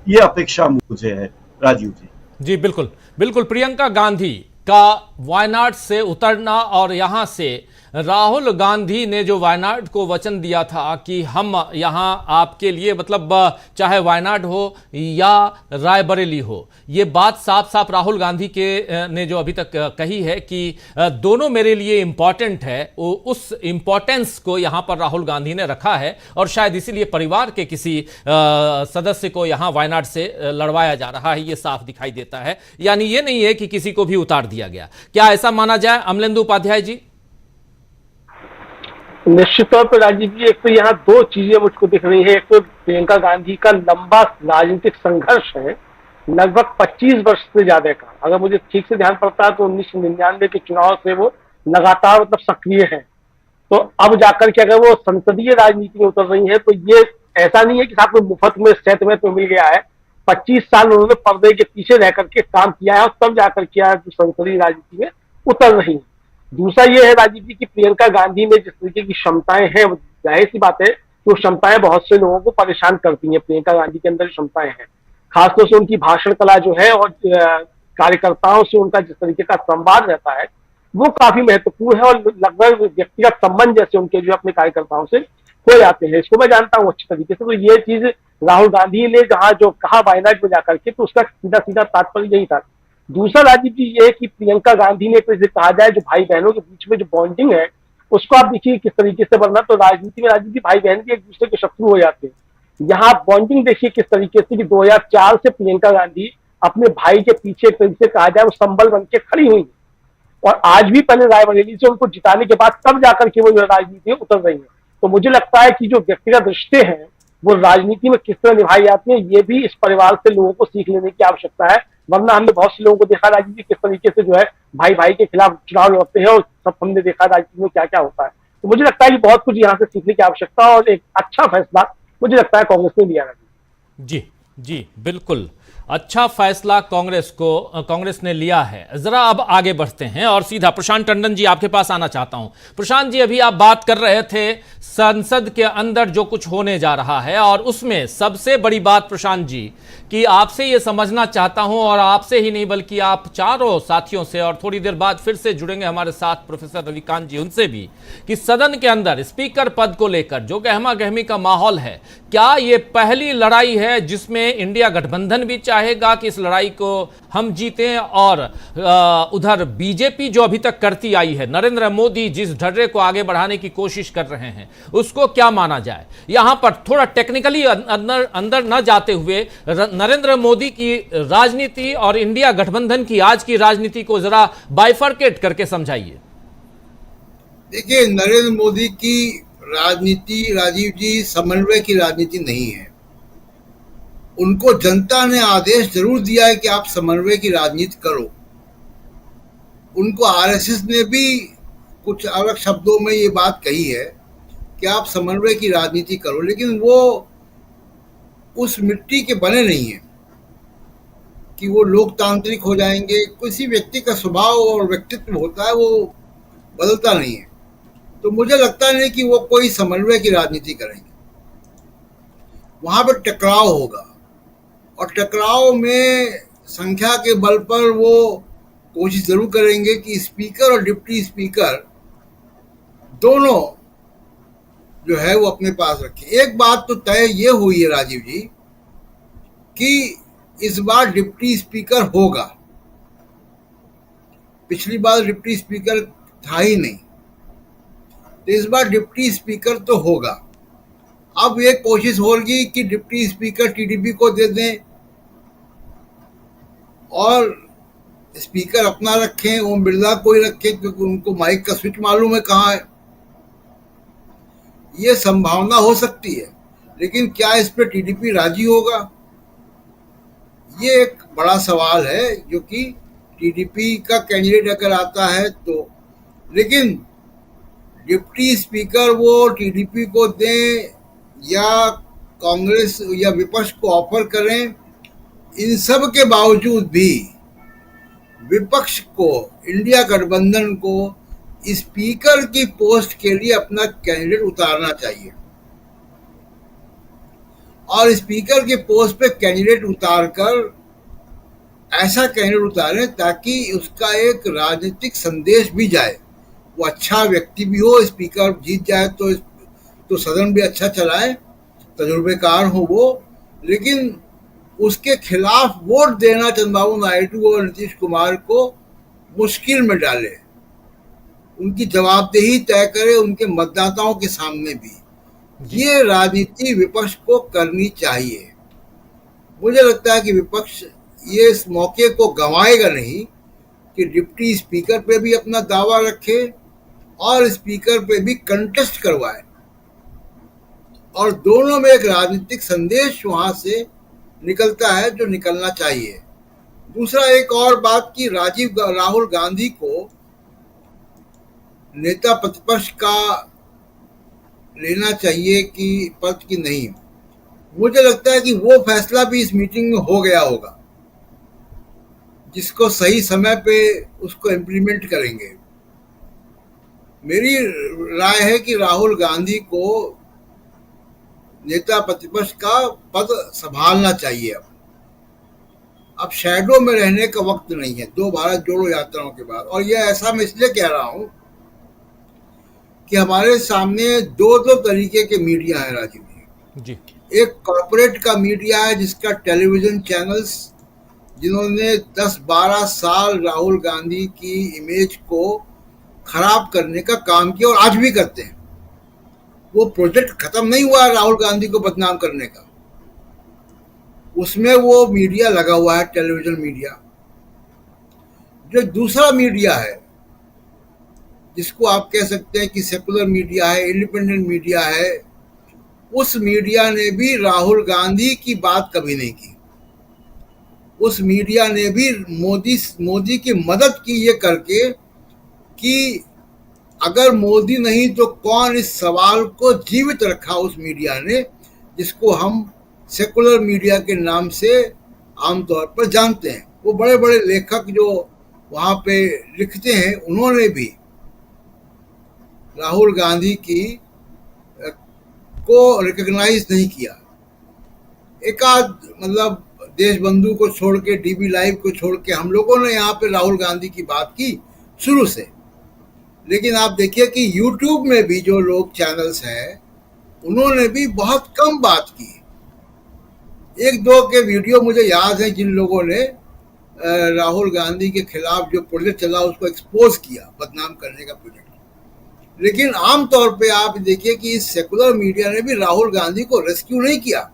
ये अपेक्षा मुझे है। राजीव जी बिल्कुल बिल्कुल। प्रियंका गांधी का वायनाड से उतरना और यहां से राहुल गांधी ने जो वायनाड को वचन दिया था कि हम यहां आपके लिए, मतलब चाहे वायनाड हो या रायबरेली हो, ये बात साफ साफ राहुल गांधी के ने जो अभी तक कही है कि दोनों मेरे लिए इंपॉर्टेंट है, उस इंपॉर्टेंस को यहां पर राहुल गांधी ने रखा है और शायद इसीलिए परिवार के किसी सदस्य को यहां वायनाड से लड़वाया जा रहा है, ये साफ दिखाई देता है। यानी ये नहीं है कि किसी को भी उतार दिया गया। क्या ऐसा माना जाए अमलेंदु उपाध्याय जी? निश्चित तौर पर राजीव जी, एक तो यहाँ दो चीजें मुझको दिख रही है। एक तो प्रियंका गांधी का लंबा राजनीतिक संघर्ष है, लगभग 25 वर्ष से ज्यादा का। अगर मुझे ठीक से ध्यान पड़ता है तो 1999 के चुनाव से वो लगातार मतलब सक्रिय है। तो अब जाकर के अगर वो संसदीय राजनीति में उतर रही है तो ये ऐसा नहीं है कि साथ में मुफ्त में सेहत में तो मिल गया है। 25 साल उन्होंने पर्दे के पीछे रह करके काम किया है और तब जाकर के आज संसदीय राजनीति में उतर रही है। दूसरा ये है राजीव जी की प्रियंका गांधी में जिस तरीके की क्षमताएं हैं, जाहिर सी बात है कि वो क्षमताएं बहुत से लोगों को परेशान करती हैं। प्रियंका गांधी के अंदर क्षमताएं हैं, खासतौर से उनकी भाषण कला जो है और कार्यकर्ताओं से उनका जिस तरीके का संवाद रहता है वो काफी महत्वपूर्ण है और लगभग व्यक्तिगत संबंध जैसे उनके जो अपने कार्यकर्ताओं से हो जाते हैं। इसको मैं जानता हूँ अच्छी तरीके से। तो ये चीज राहुल गांधी ने जहाँ जो कहा वायनाड में जाकर के, तो उसका सीधा सीधा तात्पर्य यही था। दूसरा राजीव जी ये है कि प्रियंका गांधी ने तो इसे कहा जाए जो भाई बहनों के बीच में जो बॉन्डिंग है उसको आप देखिए किस तरीके से, वरना तो राजनीति में राजीव जी भाई बहन भी एक दूसरे के शत्रु हो जाते हैं। यहाँ बॉन्डिंग देखिए किस तरीके से कि 2004 से प्रियंका गांधी अपने भाई के पीछे एक तरीके से कहा जाए वो संबल बन के खड़ी हुई है और आज भी पहले रायबरेली से उनको जिताने के बाद तब जाकर के वो राजनीति में उतर रही है। तो मुझे लगता है कि जो व्यक्तिगत रिश्ते हैं वो राजनीति में किस तरह निभाई जाती है, ये भी इस परिवार से लोगों को सीख लेने की आवश्यकता है। वरना हमने बहुत से लोगों को देखा राजनीति किस तरीके से जो है भाई भाई के खिलाफ चुनाव लड़ते हैं और सब हमने देखा राजनीति में क्या क्या होता है। तो मुझे लगता है कि बहुत कुछ यहाँ से सीखने की आवश्यकता है और एक अच्छा फैसला मुझे लगता है कांग्रेस ने लिया। जी जी बिल्कुल, अच्छा फैसला कांग्रेस ने लिया है। जरा अब आगे बढ़ते हैं और सीधा प्रशांत टंडन जी आपके पास आना चाहता हूं। प्रशांत जी, अभी आप बात कर रहे थे संसद के अंदर जो कुछ होने जा रहा है और उसमें सबसे बड़ी बात प्रशांत जी कि आपसे ये समझना चाहता हूं, और आपसे ही नहीं बल्कि आप चारों साथियों से, और थोड़ी देर बाद फिर से जुड़ेंगे हमारे साथ प्रोफेसर रविकांत जी, उनसे भी, कि सदन के अंदर स्पीकर पद को लेकर जो गहमा गहमी का माहौल है, क्या ये पहली लड़ाई है जिसमें इंडिया गठबंधन भी चाहेगा कि इस लड़ाई को हम जीतें, और उधर बीजेपी जो अभी तक करती आई है, नरेंद्र मोदी जिस ढर्रे को आगे बढ़ाने की कोशिश कर रहे हैं, उसको क्या माना जाए? यहां पर थोड़ा टेक्निकली अंदर न जाते हुए नरेंद्र मोदी की राजनीति और इंडिया गठबंधन की आज की राजनीति को जरा बाइफरकेट करके समझाइए। देखिए, नरेंद्र मोदी की राजनीति राजीव जी समन्वय की राजनीति नहीं है। उनको जनता ने आदेश जरूर दिया है कि आप समन्वय की राजनीति करो। उनको आरएसएस ने भी कुछ अलग शब्दों में ये बात कही है कि आप समन्वय की राजनीति करो, लेकिन वो उस मिट्टी के बने नहीं है कि वो लोकतांत्रिक हो जाएंगे। किसी व्यक्ति का स्वभाव और व्यक्तित्व होता है, वो बदलता नहीं है। तो मुझे लगता नहीं कि वो कोई समन्वय की राजनीति करेंगे। वहां पर टकराव होगा और टकराव में संख्या के बल पर वो कोशिश जरूर करेंगे कि स्पीकर और डिप्टी स्पीकर दोनों जो है वो अपने पास रखें। एक बात तो तय ये हुई है राजीव जी कि इस बार डिप्टी स्पीकर होगा। पिछली बार डिप्टी स्पीकर था ही नहीं, तो इस बार डिप्टी स्पीकर तो होगा। अब एक कोशिश होगी कि डिप्टी स्पीकर टीडीपी को दे दें और स्पीकर अपना रखें, ओम बिरला को ही रखें, क्योंकि उनको माइक का स्विच मालूम है कहाँ है। ये संभावना हो सकती है, लेकिन क्या इस पर टीडीपी राजी होगा, ये एक बड़ा सवाल है। जो कि टीडीपी का कैंडिडेट अगर आता है तो, लेकिन डिप्टी स्पीकर वो टीडीपी को दें या कांग्रेस या विपक्ष को ऑफर करें, इन सब के बावजूद भी विपक्ष को, इंडिया गठबंधन को स्पीकर की पोस्ट के लिए अपना कैंडिडेट उतारना चाहिए और स्पीकर के पोस्ट पे कैंडिडेट उतारकर ऐसा कैंडिडेट उतारें ताकि उसका एक राजनीतिक संदेश भी जाए। वो अच्छा व्यक्ति भी हो, स्पीकर जीत जाए तो सदन भी अच्छा चलाए, तजुर्बेकार हो वो, लेकिन उसके खिलाफ वोट देना चंद्रबाबू नायडू और नीतीश कुमार को मुश्किल में डाले, उनकी जवाबदेही तय करे उनके मतदाताओं के सामने भी। ये राजनीति विपक्ष को करनी चाहिए। मुझे लगता है कि विपक्ष ये इस मौके को गंवाएगा नहीं कि डिप्टी स्पीकर पे भी अपना दावा रखे और स्पीकर पे भी कंटेस्ट करवाए, और दोनों में एक राजनीतिक संदेश वहां से निकलता है जो निकलना चाहिए। दूसरा, एक और बात कि राहुल गांधी को नेता प्रतिपक्ष का लेना चाहिए कि पद की नहीं, मुझे लगता है कि वो फैसला भी इस मीटिंग में हो गया होगा, जिसको सही समय पे उसको इम्प्लीमेंट करेंगे। मेरी राय है कि राहुल गांधी को नेता प्रतिपक्ष का पद संभालना चाहिए। अब शैडो में रहने का वक्त नहीं है दो भारत जोड़ो यात्राओं के बाद। और यह ऐसा मैं इसलिए कह रहा हूं कि हमारे सामने दो तरीके के मीडिया है राजीव जी। एक कॉर्पोरेट का मीडिया है जिसका टेलीविजन चैनल्स, जिन्होंने 10-12 साल राहुल गांधी की इमेज को खराब करने का काम किया और आज भी करते हैं। वो प्रोजेक्ट खत्म नहीं हुआ है राहुल गांधी को बदनाम करने का, उसमें वो मीडिया लगा हुआ है, टेलीविजन मीडिया। जो दूसरा मीडिया है जिसको आप कह सकते हैं कि सेकुलर मीडिया है, इंडिपेंडेंट मीडिया है, उस मीडिया ने भी राहुल गांधी की बात कभी नहीं की। उस मीडिया ने भी मोदी की मदद की ये करके कि अगर मोदी नहीं तो कौन, इस सवाल को जीवित रखा उस मीडिया ने, जिसको हम सेकुलर मीडिया के नाम से आमतौर पर जानते हैं। वो बड़े बड़े लेखक जो वहाँ पे लिखते हैं, उन्होंने भी राहुल गांधी की को रिकॉग्नाइज नहीं किया। एक आध मतलब देशबंधु को छोड़ के, डीबी लाइव को छोड़ के हम लोगों ने यहाँ पे राहुल गांधी की बात की शुरू से। लेकिन आप देखिए कि यूट्यूब में भी जो लोग चैनल्स हैं, उन्होंने भी बहुत कम बात की। एक दो के वीडियो मुझे याद है जिन लोगों ने राहुल गांधी के खिलाफ जो प्रोजेक्ट चला उसको एक्सपोज किया, बदनाम करने का प्रोजेक्ट। लेकिन आमतौर पे आप देखिए कि इस सेकुलर मीडिया ने भी राहुल गांधी को रेस्क्यू नहीं किया।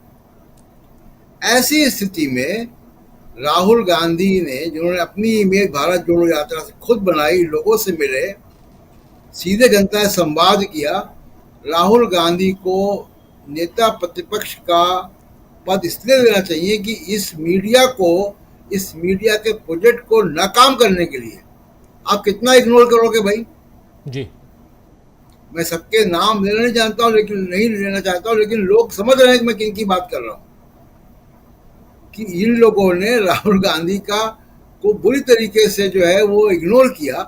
ऐसी स्थिति में राहुल गांधी ने, जिन्होंने अपनी इमेज भारत जोड़ो यात्रा से खुद बनाई, लोगों से मिले, सीधे जनता से संवाद किया, राहुल गांधी को नेता प्रतिपक्ष का पद इसलिए देना चाहिए कि इस मीडिया के प्रोजेक्ट को नाकाम करने के लिए आप कितना इग्नोर करोगे भाई जी। मैं सबके नाम लेना नहीं जानता हूँ, लेकिन नहीं लेना चाहता हूँ, लेकिन लोग समझ रहे हैं कि मैं किन की बात कर रहा हूँ, कि इन लोगों ने राहुल गांधी को बुरी तरीके से जो है वो इग्नोर किया।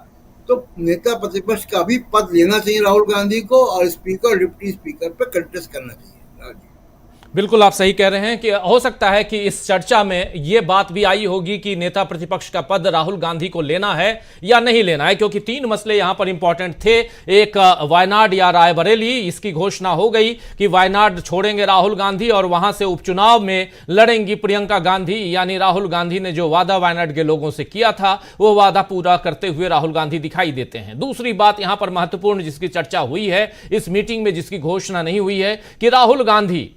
तो नेता प्रतिपक्ष का भी पद लेना चाहिए राहुल गांधी को, और स्पीकर, डिप्टी स्पीकर पे कंटेस्ट करना चाहिए। बिल्कुल आप सही कह रहे हैं कि हो सकता है कि इस चर्चा में यह बात भी आई होगी कि नेता प्रतिपक्ष का पद राहुल गांधी को लेना है या नहीं लेना है, क्योंकि 3 मसले यहां पर इंपॉर्टेंट थे। एक वायनाड या रायबरेली, इसकी घोषणा हो गई कि वायनाड छोड़ेंगे राहुल गांधी और वहां से उपचुनाव में लड़ेंगी प्रियंका गांधी। यानी राहुल गांधी ने जो वादा वायनाड के लोगों से किया था वो वादा पूरा करते हुए राहुल गांधी दिखाई देते हैं। दूसरी बात यहां पर महत्वपूर्ण जिसकी चर्चा हुई है इस मीटिंग में, जिसकी घोषणा नहीं हुई है, कि राहुल गांधी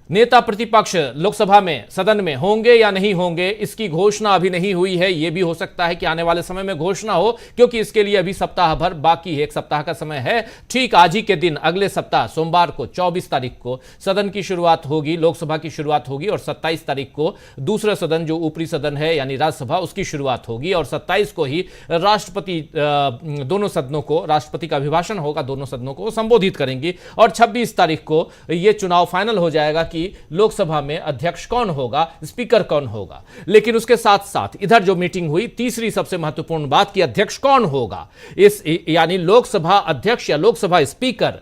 नेता प्रतिपक्ष लोकसभा में, सदन में होंगे या नहीं होंगे, इसकी घोषणा अभी नहीं हुई है। यह भी हो सकता है कि आने वाले समय में घोषणा हो, क्योंकि इसके लिए अभी सप्ताह भर बाकी है, 1 सप्ताह का समय है। ठीक आज ही के दिन, अगले सप्ताह सोमवार को 24 तारीख को सदन की शुरुआत होगी, लोकसभा की शुरुआत होगी, और 27 तारीख को दूसरा सदन जो ऊपरी सदन है यानी राज्यसभा, उसकी शुरुआत होगी, और 27 को ही राष्ट्रपति दोनों सदनों को, राष्ट्रपति का अभिभाषण होगा, दोनों सदनों को संबोधित करेंगी, और 26 तारीख को यह चुनाव फाइनल हो जाएगा कि लोकसभा में अध्यक्ष कौन होगा, स्पीकर कौन होगा। लेकिन उसके साथ साथ इधर जो मीटिंग हुई, तीसरी सबसे महत्वपूर्ण बात कि अध्यक्ष कौन होगा, इस यानी लोकसभा अध्यक्ष या लोकसभा स्पीकर,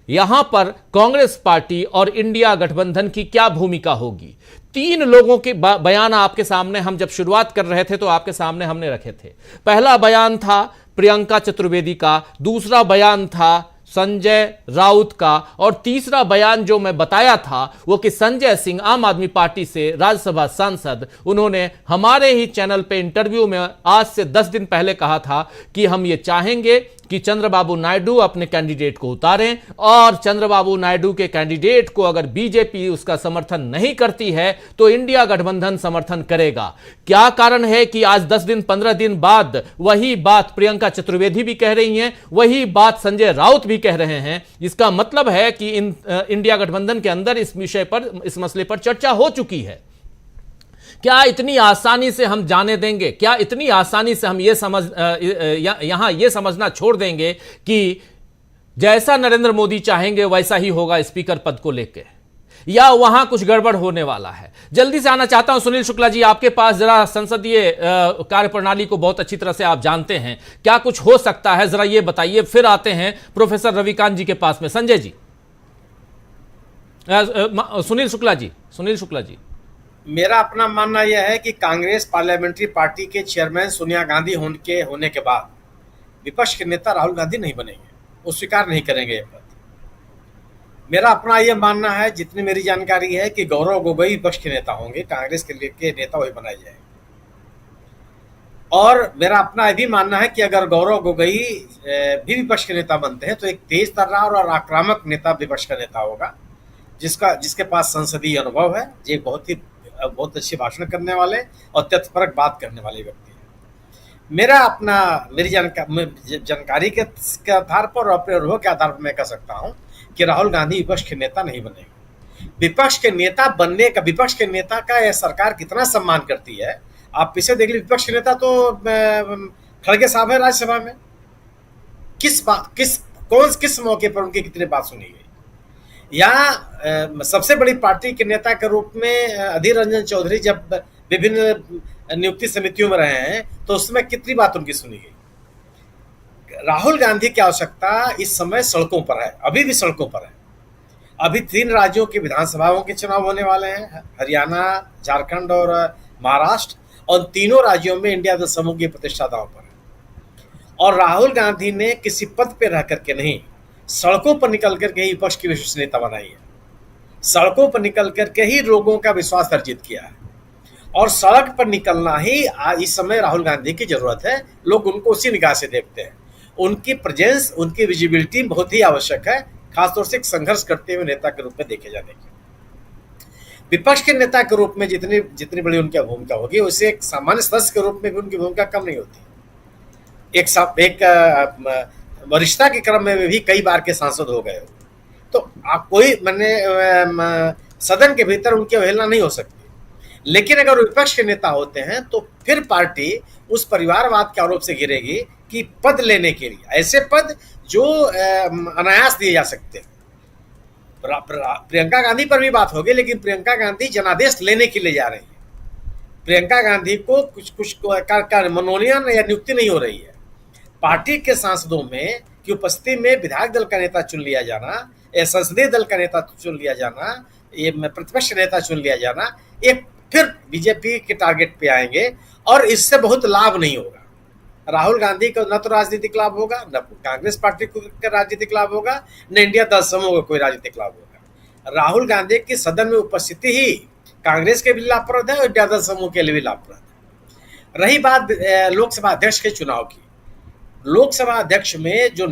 यहां पर कांग्रेस पार्टी और इंडिया गठबंधन की क्या भूमिका होगी। 3 लोगों के बयान आपके सामने हम जब शुरुआत कर रहे थे तो आपके सामने हमने रखे थे। पहला बयान था प्रियंका चतुर्वेदी का, दूसरा बयान था संजय राउत का, और तीसरा बयान जो मैं बताया था वो कि संजय सिंह, आम आदमी पार्टी से राज्यसभा सांसद, उन्होंने हमारे ही चैनल पे इंटरव्यू में आज से 10 दिन पहले कहा था कि हम ये चाहेंगे कि चंद्रबाबू नायडू अपने कैंडिडेट को उतारें, और चंद्रबाबू नायडू के कैंडिडेट को अगर बीजेपी उसका समर्थन नहीं करती है तो इंडिया गठबंधन समर्थन करेगा। क्या कारण है कि आज 10 दिन 15 दिन बाद वही बात प्रियंका चतुर्वेदी भी कह रही हैं, वही बात संजय राउत भी कह रहे हैं? इसका मतलब है कि इंडिया गठबंधन के अंदर इस विषय पर, इस मसले पर चर्चा हो चुकी है। क्या इतनी आसानी से हम जाने देंगे, क्या इतनी आसानी से हम यहां ये समझना छोड़ देंगे कि जैसा नरेंद्र मोदी चाहेंगे वैसा ही होगा स्पीकर पद को लेकर, या वहां कुछ गड़बड़ होने वाला है? जल्दी से आना चाहता हूं सुनील शुक्ला जी आपके पास, जरा संसदीय कार्यप्रणाली को बहुत अच्छी तरह से आप जानते हैं, क्या कुछ हो सकता है जरा ये बताइए। फिर आते हैं प्रोफेसर रविकांत जी के पास में। संजय जी, सुनील शुक्ला जी। मेरा अपना मानना यह है कि कांग्रेस पार्लियामेंट्री पार्टी के चेयरमैन सोनिया गांधी होने के बाद विपक्ष के नेता राहुल गांधी नहीं बनेंगे, वो स्वीकार नहीं करेंगे ये पद। मेरा अपना यह मानना है, जितनी मेरी जानकारी है, कि गौरव गोगोई विपक्ष के नेता होंगे, कांग्रेस के नेता वही बनाए जाएंगे। और मेरा अपना यह भी मानना है कि अगर गौरव गोगोई भी विपक्ष के नेता बनते हैं तो एक तेज तर्रार और आक्रामक नेता विपक्ष का नेता होगा, जिसके पास संसदीय अनुभव है, जो बहुत अच्छी भाषण करने वाले और तथ्यपरक बात करने वाले व्यक्ति हैं। मेरी जानकारी के आधार पर और अपने अनुभव के आधार पर मैं कह सकता हूं कि राहुल गांधी विपक्ष के नेता नहीं बनेंगे। विपक्ष के नेता का यह सरकार कितना सम्मान करती है, आप पीछे देख लीजिए। विपक्ष के नेता तो खड़गे साहब है राज्यसभा में, किस मौके पर उनकी कितनी बात सुनी गई? यहाँ सबसे बड़ी पार्टी के नेता के रूप में अधीर रंजन चौधरी जब विभिन्न नियुक्ति समितियों में रहे हैं तो उसमें कितनी बात उनकी सुनी गई? राहुल गांधी की आवश्यकता इस समय सड़कों पर है, अभी भी सड़कों पर है। अभी 3 राज्यों की विधानसभाओं के चुनाव होने वाले हैं, हरियाणा, झारखंड और महाराष्ट्र, और तीनों राज्यों में इंडिया दल समूह की प्रतिष्ठा दांव पर है। और राहुल गांधी ने किसी पद पर रह करके नहीं, सड़कों पर निकल करके ही विपक्ष की विश्वसनीयता बनाई है, सड़कों पर निकल करके ही लोगों का विश्वास अर्जित किया है। और सड़क पर निकलना ही इस समय राहुल गांधी की जरूरत है। लोग उनको उसी निगाह से देखते हैं, उनकी प्रेजेंस, उनकी विजिबिलिटी बहुत ही आवश्यक है, खासतौर से एक संघर्ष करते हुए नेता के रूप में देखे जाने की। विपक्ष के नेता के रूप में जितनी बड़ी उनकी भूमिका होगी, उससे एक सामान्य सदस्य के रूप में भी उनकी भूमिका कम नहीं होती। एक वरिष्ठता के क्रम में भी कई बार के सांसद हो गए हो, तो आप कोई सदन के भीतर उनकी अवहेलना नहीं हो सकती। लेकिन अगर विपक्ष के नेता होते हैं तो फिर पार्टी उस परिवारवाद के आरोप से घिरेगी कि पद लेने के लिए, ऐसे पद जो अनायास दिए जा सकते हैं। प्रियंका गांधी पर भी बात होगी, लेकिन प्रियंका गांधी जनादेश लेने के लिए जा रही है। प्रियंका गांधी को कुछ मनोनयन या नियुक्ति नहीं हो रही है। पार्टी के सांसदों में की उपस्थिति में विधायक दल का नेता चुन लिया जाना, या संसदीय दल का नेता चुन लिया जाना, ये प्रतिपक्ष नेता चुन लिया जाना, एक फिर बीजेपी के टारगेट पे आएंगे और इससे बहुत लाभ नहीं होगा। राहुल गांधी को न तो राजनीतिक लाभ होगा, न कांग्रेस पार्टी को राजनीतिक लाभ होगा, न इंडिया दल समूह को कोई राजनीतिक लाभ होगा। राहुल गांधी की सदन में उपस्थिति ही कांग्रेस के लिए लाभप्रद है और इंडिया दल समूह के लिए भी लाभप्रद है। रही बात लोकसभा अध्यक्ष के चुनाव की, लोकसभा अध्यक्ष में जो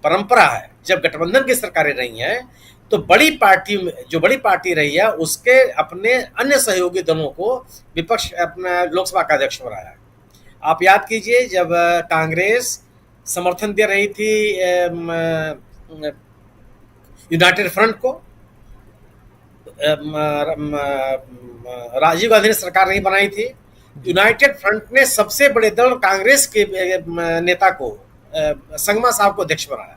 परंपरा है, जब गठबंधन की सरकारें रही हैं तो बड़ी पार्टी रही है उसके अपने अन्य सहयोगी दलों को विपक्ष अपना लोकसभा का अध्यक्ष बनाया। आप याद कीजिए, जब कांग्रेस समर्थन दे रही थी यूनाइटेड फ्रंट को, राजीव गांधी ने सरकार नहीं बनाई थी, यूनाइटेड फ्रंट ने सबसे बड़े दल कांग्रेस के नेता को, संगमा साहब को अध्यक्ष बनाया।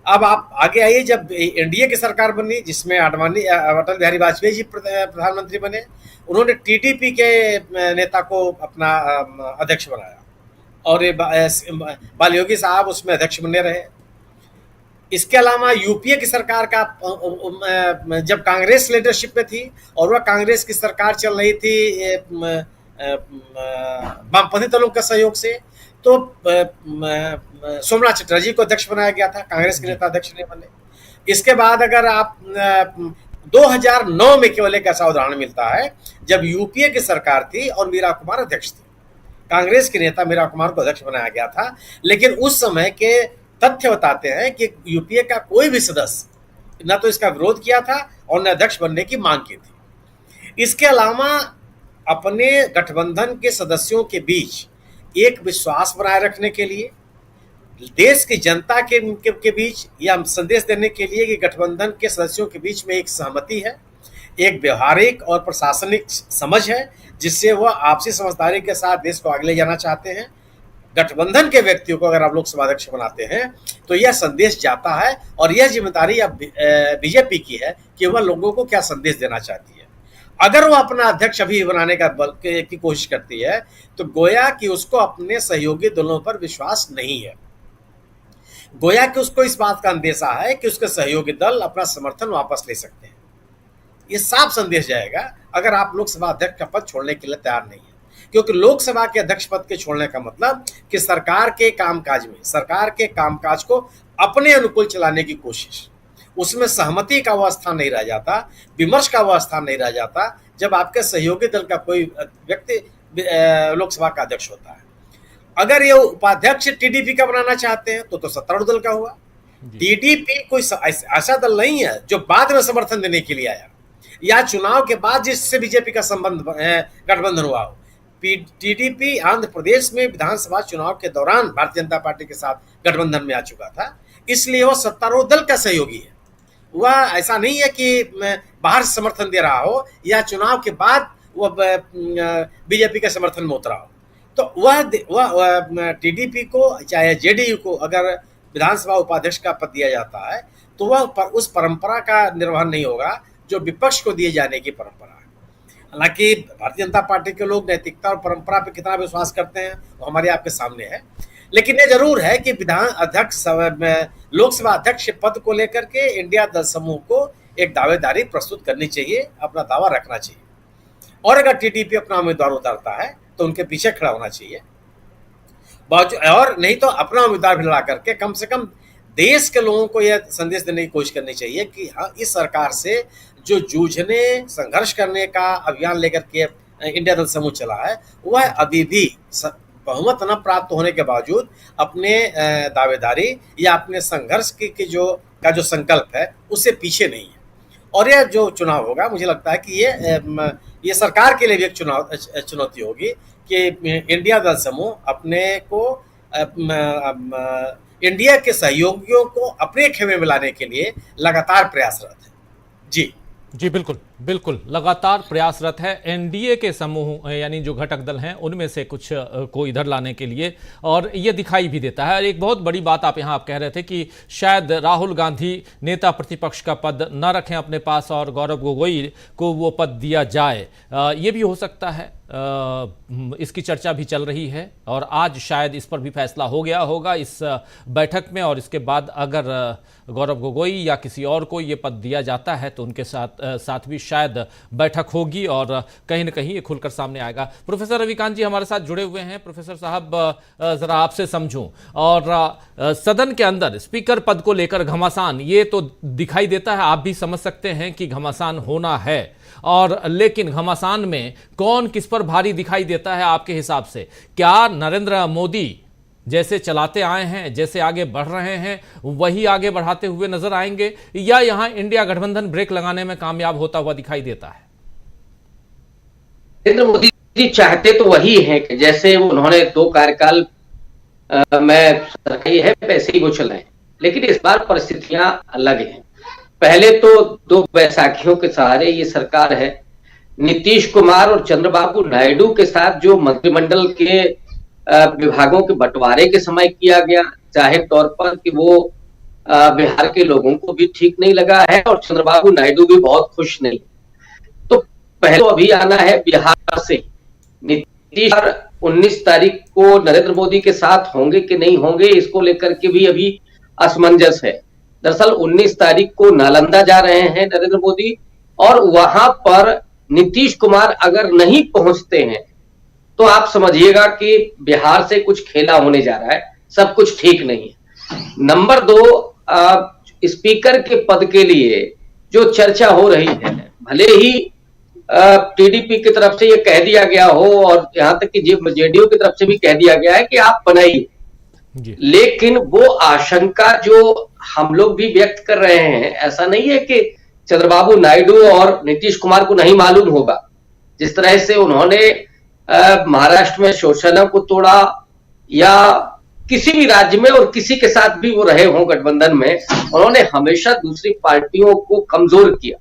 अब आप आगे आइए, जब एनडीए की सरकार बनी जिसमें अटल बिहारी वाजपेयी जी प्रधानमंत्री बने, उन्होंने टीडीपी के नेता को अपना अध्यक्ष बनाया और बाल योगी साहब उसमें अध्यक्ष बने रहे। इसके अलावा यूपीए की सरकार का जब कांग्रेस लीडरशिप में थी और वह कांग्रेस की सरकार चल रही थी वामपंथी दलों के सहयोग से, तो सोमनाथ चटर्जी को अध्यक्ष बनाया गया था, कांग्रेस के नेता अध्यक्ष नहीं बने। इसके बाद अगर आप 2009 में केवल एक ऐसा उदाहरण मिलता है जब यूपीए की सरकार थी और मीरा कुमार अध्यक्ष थे। कांग्रेस के नेता मीरा कुमार को अध्यक्ष बनाया गया था, लेकिन उस समय के तथ्य बताते हैं कि यूपीए का कोई भी सदस्य न तो इसका विरोध किया था और न अध्यक्ष बनने की मांग की थी। इसके अलावा अपने गठबंधन के सदस्यों के बीच एक विश्वास बनाए रखने के लिए, देश की जनता के बीच यह संदेश देने के लिए कि गठबंधन के सदस्यों के बीच में एक सहमति है, एक व्यवहारिक और प्रशासनिक समझ है, जिससे वह आपसी समझदारी के साथ देश को आगे ले जाना चाहते हैं। गठबंधन के व्यक्तियों को अगर आप लोकसभा अध्यक्ष बनाते हैं तो यह संदेश जाता है और यह जिम्मेदारी अब बीजेपी की है कि वह लोगों को क्या संदेश देना चाहती है। अगर वो अपना अध्यक्ष अभी बनाने की कोशिश करती है तो गोया कि उसको अपने सहयोगी दलों पर विश्वास नहीं है, गोया कि उसको इस बात का अंदेशा है कि उसके सहयोगी दल अपना समर्थन वापस ले सकते हैं। ये साफ संदेश जाएगा अगर आप लोकसभा अध्यक्ष का पद छोड़ने के लिए तैयार नहीं है, क्योंकि लोकसभा के अध्यक्ष पद के छोड़ने का मतलब कि सरकार के कामकाज को अपने अनुकूल चलाने की कोशिश, उसमें सहमति का वो स्थान नहीं रह जाता, विमर्श का वो स्थान नहीं रह जाता जब आपके सहयोगी दल का कोई व्यक्ति लोकसभा का अध्यक्ष होता है। अगर ये उपाध्यक्ष टीडीपी का बनाना चाहते हैं तो सत्तारूढ़ दल का हुआ। टीडीपी कोई ऐसा दल नहीं है जो बाद में समर्थन देने के लिए आया या चुनाव के बाद जिससे बीजेपी का संबंध गठबंधन हुआ हो। टीडीपी आंध्र प्रदेश में विधानसभा चुनाव के दौरान भारतीय जनता पार्टी के साथ गठबंधन में आ चुका था, इसलिए वह सत्तारूढ़ दल का सहयोगी है। वह ऐसा नहीं है कि बाहर से समर्थन दे रहा हो या चुनाव के बाद वह बीजेपी के समर्थन में उतरा हो। तो वह टीडीपी को चाहे जेडीयू को अगर विधानसभा उपाध्यक्ष का पद दिया जाता है तो वह उस परंपरा का निर्वहन नहीं होगा जो विपक्ष को दिए जाने की परंपरा है। हालांकि भारतीय जनता पार्टी के लोग नैतिकता और परंपरा पर कितना विश्वास करते हैं वो हमारे आपके सामने है, लेकिन ये जरूर है कि लोकसभा अध्यक्ष पद को लेकर के इंडिया दल समूह को एक दावेदारी प्रस्तुत करनी चाहिए, अपना दावा रखना चाहिए। और अगर टीडीपी अपना उम्मीदवार उतारता है तो उनके पीछे खड़ा होना चाहिए, और नहीं तो अपना उम्मीदवार भी लड़ा करके कम से कम देश के लोगों को यह संदेश देने की कोशिश करनी चाहिए कि हाँ, इस सरकार से जो जूझने संघर्ष करने का अभियान लेकर के इंडिया दल समूह चला है वह अभी भी बहुमत न प्राप्त होने के बावजूद अपने दावेदारी या अपने संघर्ष की जो संकल्प है उससे पीछे नहीं है। और यह जो चुनाव होगा मुझे लगता है कि ये सरकार के लिए भी एक चुनौती होगी कि इंडिया दल समूह अपने को इंडिया के सहयोगियों को अपने खेमे में लाने के लिए लगातार प्रयासरत है। जी बिल्कुल लगातार प्रयासरत है एनडीए के समूह यानी जो घटक दल हैं उनमें से कुछ को इधर लाने के लिए, और ये दिखाई भी देता है। एक बहुत बड़ी बात आप कह रहे थे कि शायद राहुल गांधी नेता प्रतिपक्ष का पद न रखें अपने पास और गौरव गोगोई को वो पद दिया जाए, ये भी हो सकता है। इसकी चर्चा भी चल रही है और आज शायद इस पर भी फैसला हो गया होगा इस बैठक में, और इसके बाद अगर गौरव गोगोई या किसी और को ये पद दिया जाता है तो उनके साथ भी शायद बैठक होगी और कहीं ना कहीं ये खुलकर सामने आएगा। प्रोफेसर रविकांत जी हमारे साथ जुड़े हुए हैं। प्रोफेसर साहब, जरा आपसे समझूं, और सदन के अंदर स्पीकर पद को लेकर घमासान ये तो दिखाई देता है, आप भी समझ सकते हैं कि घमासान होना है, और लेकिन घमासान में कौन किस पर भारी दिखाई देता है आपके हिसाब से? क्या नरेंद्र मोदी जैसे चलाते आए हैं, जैसे आगे बढ़ रहे हैं, वही आगे बढ़ाते हुए नजर आएंगे, या यहां इंडिया गठबंधन ब्रेक लगाने में कामयाब होता हुआ दिखाई देता है? नरेंद्र मोदी जी चाहते तो वही है कि जैसे उन्होंने 2 कार्यकाल में सरकारी है वैसे ही वो चलाएं, लेकिन इस बार परिस्थितियां अलग हैं। पहले तो 2 बैसाखियों के सहारे ये सरकार है। नीतीश कुमार और चंद्रबाबू नायडू के साथ जो मंत्रिमंडल के विभागों के बंटवारे के समय किया गया, जाहिर तौर पर कि वो बिहार के लोगों को भी ठीक नहीं लगा है और चंद्रबाबू नायडू भी बहुत खुश नहीं। तो पहले तो अभी आना है बिहार से। नीतीश 19 तारीख को नरेंद्र मोदी के साथ होंगे कि नहीं होंगे, इसको लेकर के भी अभी असमंजस है। दरअसल 19 तारीख को नालंदा जा रहे हैं नरेंद्र मोदी, और वहां पर नीतीश कुमार अगर नहीं पहुंचते हैं तो आप समझिएगा कि बिहार से कुछ खेला होने जा रहा है, सब कुछ ठीक नहीं है। नंबर 2, स्पीकर के पद के लिए जो चर्चा हो रही है, भले ही टीडीपी की तरफ से ये कह दिया गया हो और यहां तक कि जेडीयू की तरफ से भी कह दिया गया है कि आप बनाइए, लेकिन वो आशंका जो हम लोग भी व्यक्त कर रहे हैं, ऐसा नहीं है कि चंद्रबाबू नायडू और नीतीश कुमार को नहीं मालूम होगा। जिस तरह से उन्होंने महाराष्ट्र में शिवसेना को तोड़ा, या किसी भी राज्य में और किसी के साथ भी वो रहे हों गठबंधन में, उन्होंने हमेशा दूसरी पार्टियों को कमजोर किया,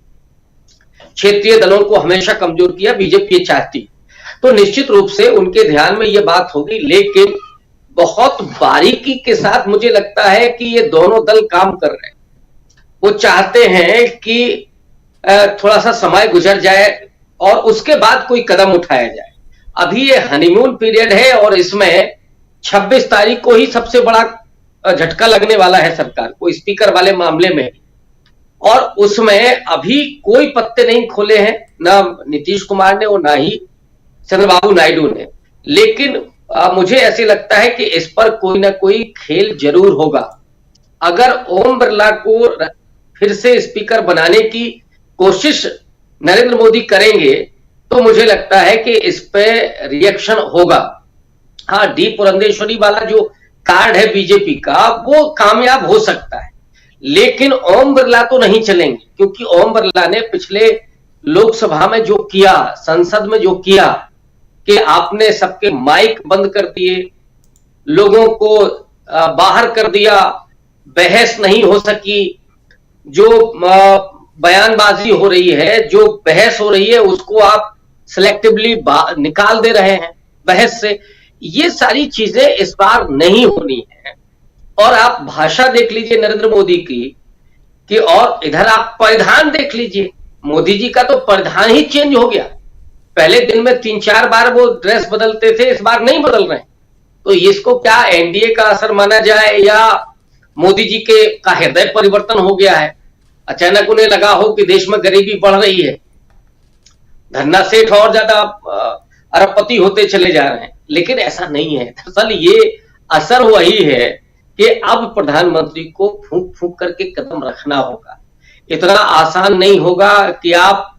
क्षेत्रीय दलों को हमेशा कमजोर किया, बीजेपी ये चाहती। तो निश्चित रूप से उनके ध्यान में ये बात होगी, लेकिन बहुत बारीकी के साथ मुझे लगता है कि ये दोनों दल काम कर रहे हैं। वो चाहते हैं कि थोड़ा सा समय गुजर जाए और उसके बाद कोई कदम उठाया जाए। अभी ये हनीमून पीरियड है और इसमें 26 तारीख को ही सबसे बड़ा झटका लगने वाला है सरकार को, स्पीकर वाले मामले में, और उसमें अभी कोई पत्ते नहीं खोले हैं, ना नीतीश कुमार ने और ना ही चंद्रबाबू नायडू ने। लेकिन मुझे ऐसे लगता है कि इस पर कोई ना कोई खेल जरूर होगा। अगर ओम बिरला को फिर से स्पीकर बनाने की कोशिश नरेंद्र मोदी करेंगे तो मुझे लगता है कि इस पे रिएक्शन होगा। हाँ, डी पुरंदेश्वरी वाला जो कार्ड है बीजेपी का, वो कामयाब हो सकता है, लेकिन ओम बिरला तो नहीं चलेंगे, क्योंकि ओम बिरला ने पिछले लोकसभा में जो किया, संसद में जो किया कि आपने सबके माइक बंद कर दिए, लोगों को बाहर कर दिया, बहस नहीं हो सकी, जो बयानबाजी हो रही है, जो बहस हो रही है, उसको आप सिलेक्टिवली निकाल दे रहे हैं बहस से। ये सारी चीजें इस बार नहीं होनी है। और आप भाषा देख लीजिए नरेंद्र मोदी की, कि और इधर आप परिधान देख लीजिए, मोदी जी का तो परिधान ही चेंज हो गया। पहले दिन में 3-4 बार वो ड्रेस बदलते थे, इस बार नहीं बदल रहे। तो इसको क्या एनडीए का असर माना जाए, या मोदी जी के का हृदय परिवर्तन हो गया है? अचानक उन्हें लगा हो कि देश में गरीबी बढ़ रही है, धन्ना सेठ और ज्यादा अरबपति होते चले जा रहे हैं, लेकिन ऐसा नहीं है। दरअसल ये असर वही है कि अब प्रधानमंत्री को फूंक फूंक करके कदम रखना होगा। इतना आसान नहीं होगा कि आप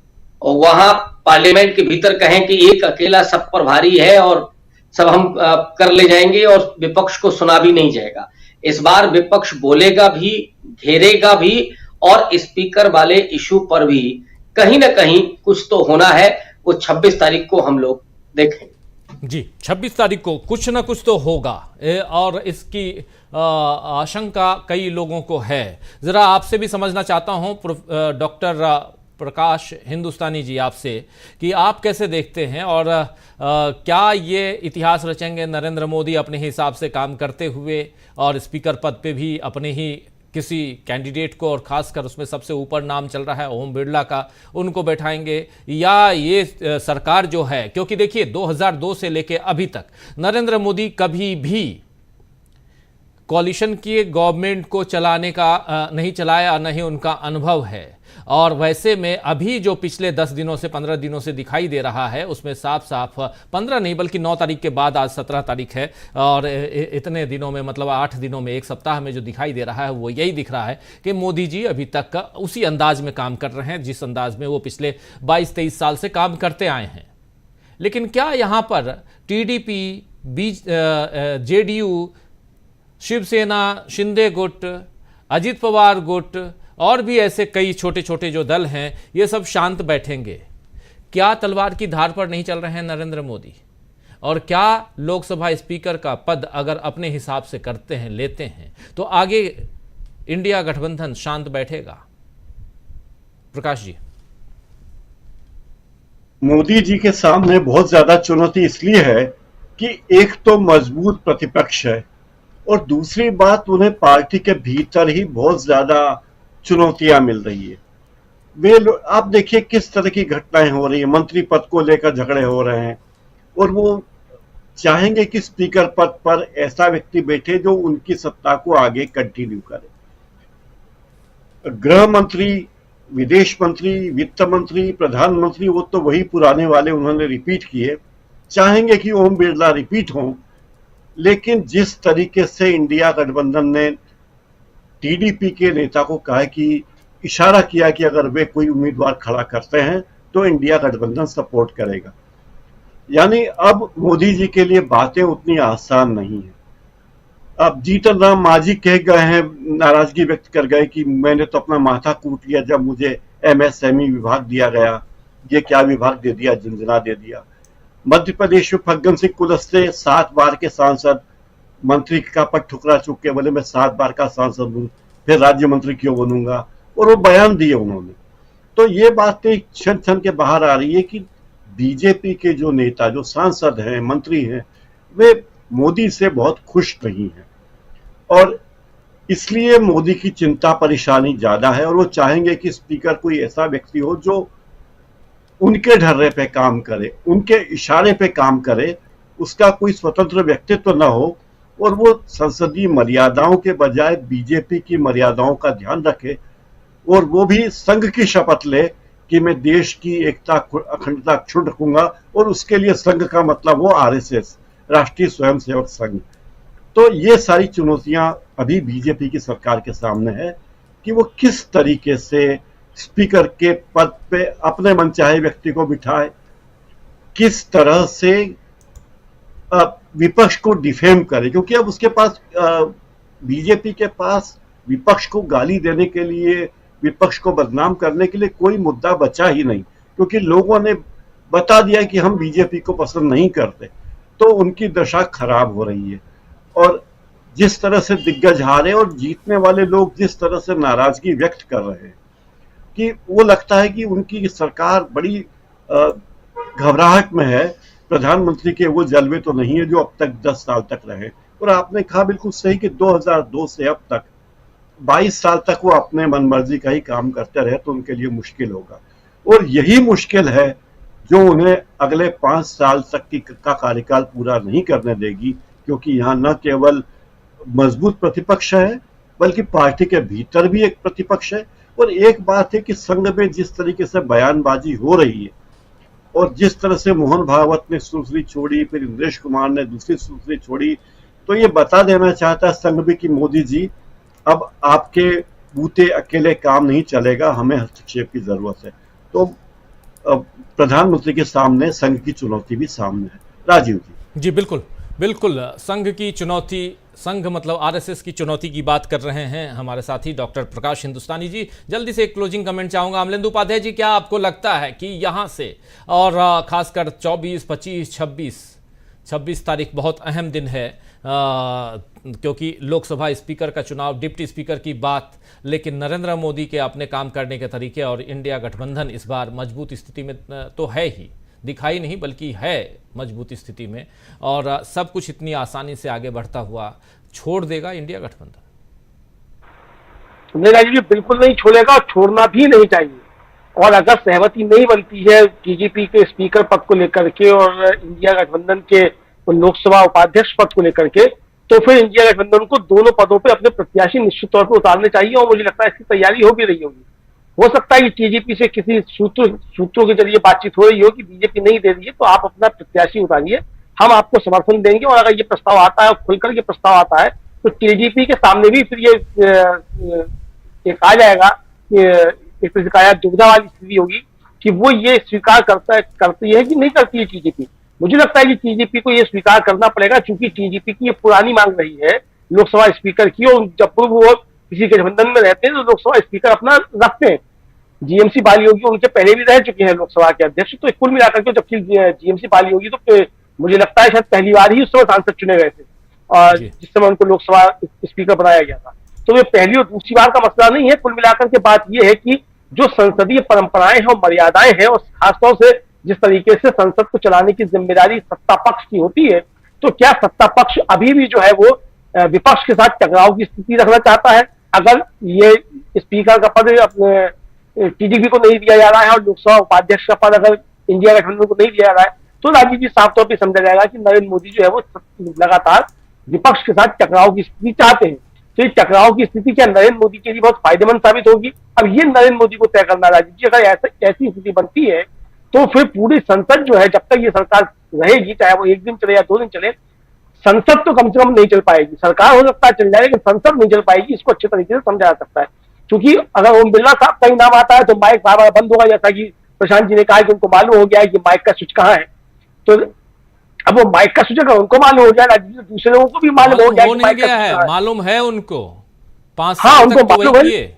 वहां पार्लियामेंट के भीतर कहें कि एक अकेला सब पर भारी है और सब हम कर ले जाएंगे और विपक्ष को सुना भी नहीं जाएगा। इस बार विपक्ष बोलेगा भी, घेरेगा भी, और स्पीकर वाले इशू पर भी कहीं ना कहीं कुछ तो होना है। वो 26 तारीख को हम लोग देखेंगे। जी, 26 तारीख को कुछ ना कुछ तो होगा, और इसकी आशंका कई लोगों को है। जरा आपसे भी समझना चाहता हूं डॉक्टर प्रकाश हिंदुस्तानी जी आपसे, कि आप कैसे देखते हैं, और क्या ये इतिहास रचेंगे नरेंद्र मोदी अपने हिसाब से काम करते हुए, और स्पीकर पद पे भी अपने ही किसी कैंडिडेट को, और खासकर उसमें सबसे ऊपर नाम चल रहा है ओम बिरला का, उनको बैठाएंगे, या ये सरकार जो है, क्योंकि देखिए 2002 से लेके अभी तक नरेंद्र मोदी कभी भी कॉलिशन की गवर्नमेंट को चलाने का नहीं चलाया, न ही उनका अनुभव है। और वैसे में अभी जो पिछले 10 दिनों से 15 दिनों से दिखाई दे रहा है, उसमें साफ साफ 15 नहीं बल्कि 9 तारीख के बाद, आज 17 तारीख है, और इतने दिनों में, मतलब 8 दिनों में, एक सप्ताह में जो दिखाई दे रहा है वो यही दिख रहा है कि मोदी जी अभी तक उसी अंदाज में काम कर रहे हैं जिस अंदाज में वो पिछले 22-23 साल से काम करते आए हैं। लेकिन क्या यहाँ पर टीडीपी, जेडीयू, शिवसेना, शिंदे गुट, अजित पवार गुट और भी ऐसे कई छोटे छोटे जो दल हैं, ये सब शांत बैठेंगे? क्या तलवार की धार पर नहीं चल रहे हैं नरेंद्र मोदी? और क्या लोकसभा स्पीकर का पद अगर अपने हिसाब से करते हैं, लेते हैं, तो आगे इंडिया गठबंधन शांत बैठेगा? प्रकाश जी। मोदी जी के सामने बहुत ज्यादा चुनौती इसलिए है कि एक तो मजबूत प्रतिपक्ष है, और दूसरी बात, उन्हें पार्टी के भीतर ही बहुत ज्यादा चुनौतियां मिल रही है। आप देखिए किस तरह की घटनाएं हो रही है, मंत्री पद को लेकर झगड़े हो रहे हैं, और वो चाहेंगे कि स्पीकर पद पर ऐसा व्यक्ति बैठे जो उनकी सत्ता को आगे कंटिन्यू करे। गृह मंत्री, विदेश मंत्री, वित्त मंत्री, प्रधानमंत्री, वो तो वही पुराने वाले उन्होंने रिपीट किए, चाहेंगे कि ओम बिरला रिपीट हों, लेकिन जिस तरीके से इंडिया गठबंधन ने टीडीपी के नेता को कहा कि इशारा किया कि अगर वे कोई उम्मीदवार खड़ा करते हैं तो इंडिया गठबंधन सपोर्ट करेगा, यानी अब मोदी जी के लिए बातें उतनी आसान नहीं है। अब जीतन राम मांझी कह गए हैं, नाराजगी व्यक्त कर गए कि मैंने तो अपना माथा कूट लिया जब मुझे एमएसएमई विभाग दिया गया, ये क्या विभाग दे दिया, झुंझुना दे दिया। मध्य प्रदेश में फग्गन सिंह कुलस्ते 7 बार के सांसद, मंत्री का पद ठुकरा चुके, बोले मैं 7 बार का सांसद हूं, फिर राज्य मंत्री क्यों बनूंगा, और वो बयान दिए उन्होंने। तो ये बातें क्षण क्षण के बाहर आ रही है कि बीजेपी के जो नेता, जो सांसद हैं, मंत्री हैं, वे मोदी से बहुत खुश नहीं हैं, और इसलिए मोदी की चिंता परेशानी ज्यादा है, और वो चाहेंगे कि स्पीकर कोई ऐसा व्यक्ति हो जो उनके ढर्रे पे काम करे, उनके इशारे पे काम करे, उसका कोई स्वतंत्र व्यक्तित्व न हो, और वो संसदीय मर्यादाओं के बजाय बीजेपी की मर्यादाओं का ध्यान रखे, और वो भी संघ की शपथ ले कि मैं देश की एकता अखंडता अक्षुण्ण रखूंगा, और उसके लिए संघ का मतलब वो आरएसएस, राष्ट्रीय स्वयंसेवक संघ। तो ये सारी चुनौतियां अभी बीजेपी की सरकार के सामने है कि वो किस तरीके से स्पीकर के पद पे अपने मनचाहे व्यक्ति को बिठाए, किस तरह से विपक्ष को डिफेम करे, क्योंकि अब उसके पास, बीजेपी के पास विपक्ष को गाली देने के लिए, विपक्ष को बदनाम करने के लिए कोई मुद्दा बचा ही नहीं, क्योंकि लोगों ने बता दिया कि हम बीजेपी को पसंद नहीं करते, तो उनकी दशा खराब हो रही है। और जिस तरह से दिग्गज हारे और जीतने वाले लोग जिस तरह से नाराजगी व्यक्त कर रहे हैं कि वो लगता है कि उनकी सरकार बड़ी घबराहट में है, प्रधानमंत्री के वो जलवे तो नहीं है जो अब तक 10 साल तक रहे। और आपने कहा बिल्कुल सही कि 2002 से अब तक 22 साल तक वो अपने मनमर्जी का ही काम करते रहे, तो उनके लिए मुश्किल होगा, और यही मुश्किल है जो उन्हें अगले 5 साल तक का कार्यकाल पूरा नहीं करने देगी, क्योंकि यहाँ न केवल मजबूत प्रतिपक्ष है बल्कि पार्टी के भीतर भी एक प्रतिपक्ष है। और एक बात है कि संघ में जिस तरीके से बयानबाजी हो रही है, और जिस तरह से मोहन भागवत ने सुरसरी छोड़ी, फिर इंद्रेश कुमार ने दूसरी सुरसरी छोड़ी, तो ये बता देना चाहता है संघ भी कि मोदी जी अब आपके बूते अकेले काम नहीं चलेगा, हमें हस्तक्षेप की जरूरत है। तो प्रधानमंत्री के सामने संघ की चुनौती भी सामने है। राजीव जी। बिल्कुल बिल्कुल, संघ की चुनौती, संघ मतलब आरएसएस की चुनौती की बात कर रहे हैं हमारे साथी डॉक्टर प्रकाश हिंदुस्तानी जी। जल्दी से एक क्लोजिंग कमेंट चाहूंगा। अमलेंदु उपाध्याय जी, क्या आपको लगता है कि यहाँ से, और खासकर 24, 25, 26 तारीख बहुत अहम दिन है, क्योंकि लोकसभा स्पीकर का चुनाव, डिप्टी स्पीकर की बात, लेकिन नरेंद्र मोदी के अपने काम करने के तरीके और इंडिया गठबंधन इस बार मजबूत स्थिति में तो है ही, दिखाई नहीं बल्कि है मजबूत स्थिति में, और सब कुछ इतनी आसानी से आगे बढ़ता हुआ छोड़ देगा इंडिया गठबंधन? नहीं राजीव जी, बिल्कुल नहीं छोड़ेगा, और छोड़ना भी नहीं चाहिए। और अगर सहमति नहीं बनती है टीजीपी के स्पीकर पद को लेकर के और इंडिया गठबंधन के लोकसभा उपाध्यक्ष पद को लेकर के, तो फिर इंडिया गठबंधन को दोनों पदों पे अपने प्रत्याशी निश्चित तौर पर उतारने चाहिए, और मुझे लगता है इसकी तैयारी हो भी रही होगी। हो सकता है कि टीजीपी से किसी सूत्रों के जरिए बातचीत हो रही हो कि बीजेपी नहीं दे रही है तो आप अपना प्रत्याशी उतारिए, हम आपको समर्थन देंगे। और अगर ये प्रस्ताव आता है, खुलकर ये प्रस्ताव आता है, तो टीजीपी के सामने भी फिर ये एक आ जाएगा, एक प्रकार दुविधा वाली स्थिति होगी कि वो ये स्वीकार करती है कि नहीं करती है टीजीपी। मुझे लगता है कि टीजीपी को ये स्वीकार करना पड़ेगा, क्योंकि टीजीपी की ये पुरानी मांग रही है लोकसभा स्पीकर की, और जब वो किसी गठबंधन में रहते हैं तो लोकसभा स्पीकर अपना रखते हैं। जीएमसी बालियोगी उनके पहले भी रह चुके हैं लोकसभा के अध्यक्ष, तो कुल मिलाकर के जबकि जीएमसी बालियोगी तो मुझे लगता है शायद पहली बार ही उस समय सांसद चुने गए थे, और जिस समय उनको लोकसभा स्पीकर बनाया गया था। तो ये पहली और दूसरी बार का मसला नहीं है। कुल मिलाकर के बात यह है कि जो संसदीय परंपराएं हैं और मर्यादाएं हैं, और खासतौर से जिस तरीके से संसद को चलाने की जिम्मेदारी सत्ता पक्ष की होती है, तो क्या सत्ता पक्ष अभी भी जो है वो विपक्ष के साथ टकराव की स्थिति रखना चाहता है? अगर ये स्पीकर का पद अपने टीडीपी को नहीं दिया जा रहा है और लोकसभा उपाध्यक्ष का पद अगर इंडिया गठबंधन को नहीं दिया जा रहा है, तो राजीव जी साफ तौर पर समझा जाएगा कि नरेंद्र मोदी जो है वो लगातार विपक्ष के साथ टकराव की स्थिति चाहते हैं। तो ये टकराव की स्थिति क्या नरेंद्र मोदी के लिए बहुत फायदेमंद साबित होगी? अब ये नरेंद्र मोदी को तय करना राजीव जी। अगर ऐसी स्थिति बनती है तो फिर पूरी संसद जो है, जब तक ये सरकार रहेगी, चाहे वो 1 दिन चले या 2 दिन चले, संसद तो कम से कम नहीं चल पाएगी। सरकार हो सकता है चल जाए, लेकिन संसद नहीं चल पाएगी। इसको अच्छे तरीके से समझा जा सकता है, क्योंकि अगर ओम बिरला साहब का ही नाम आता है तो माइक बार बार बंद होगा, जैसा कि प्रशांत जी ने कहा कि उनको मालूम हो गया है कि माइक का स्विच कहाँ है। तो अब वो माइक का स्विच अगर उनको मालूम हो गया, दूसरे लोगों को भी मालूम हो गया कि माइक का स्विच कहाँ है। मालूम है उनको 5 हाँ, साल उनको तक तो मालूम वही है। किए।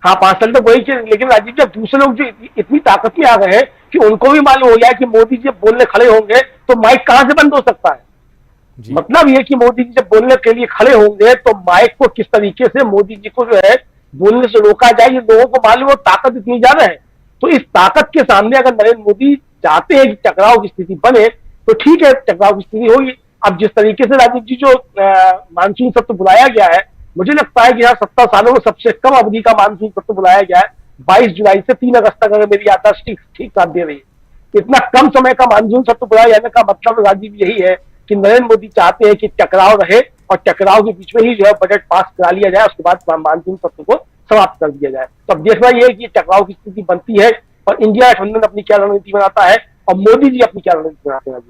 हाँ, 5 साल तक वही किए, लेकिन राजीव जी, दूसरे लोग जो इतनी ताकत में आ गए हैं कि उनको भी मालूम हो गया कि मोदी जी बोलने खड़े होंगे तो माइक कहां से बंद हो सकता है। मतलब ये कि मोदी जी जब बोलने के लिए खड़े होंगे तो माइक को किस तरीके से मोदी जी को जो है बोलने से रोका जाए, ये लोगों को मालूम है। ताकत इतनी ज्यादा है, तो इस ताकत के सामने अगर नरेंद्र मोदी चाहते हैं कि टकराव की स्थिति बने तो ठीक है, टकराव की स्थिति होगी। अब जिस तरीके से राजीव जी जो मानसून सत्र बुलाया गया है, मुझे लगता है कि यहाँ 70 सालों में सबसे कम अवधि का मानसून सत्र बुलाया गया है। 22 जुलाई से 3 अगस्त तक, अगर मेरी याददाश्त ठीक साथ दे रही है। इतना कम समय का मानसून सत्र बुलाया जाने का मतलब राजीव यही है कि नरेंद्र मोदी चाहते हैं कि टकराव रहे और टकराव के बीच में ही जो है बजट पास करा लिया जाए, उसके बाद मानसून सत्र को समाप्त कर दिया जाए। तो अब देखना यह है कि टकराव की स्थिति बनती है और इंडिया गठबंधन अपनी क्या रणनीति बनाता है और मोदी जी अपनी क्या रणनीति बनाते हैं।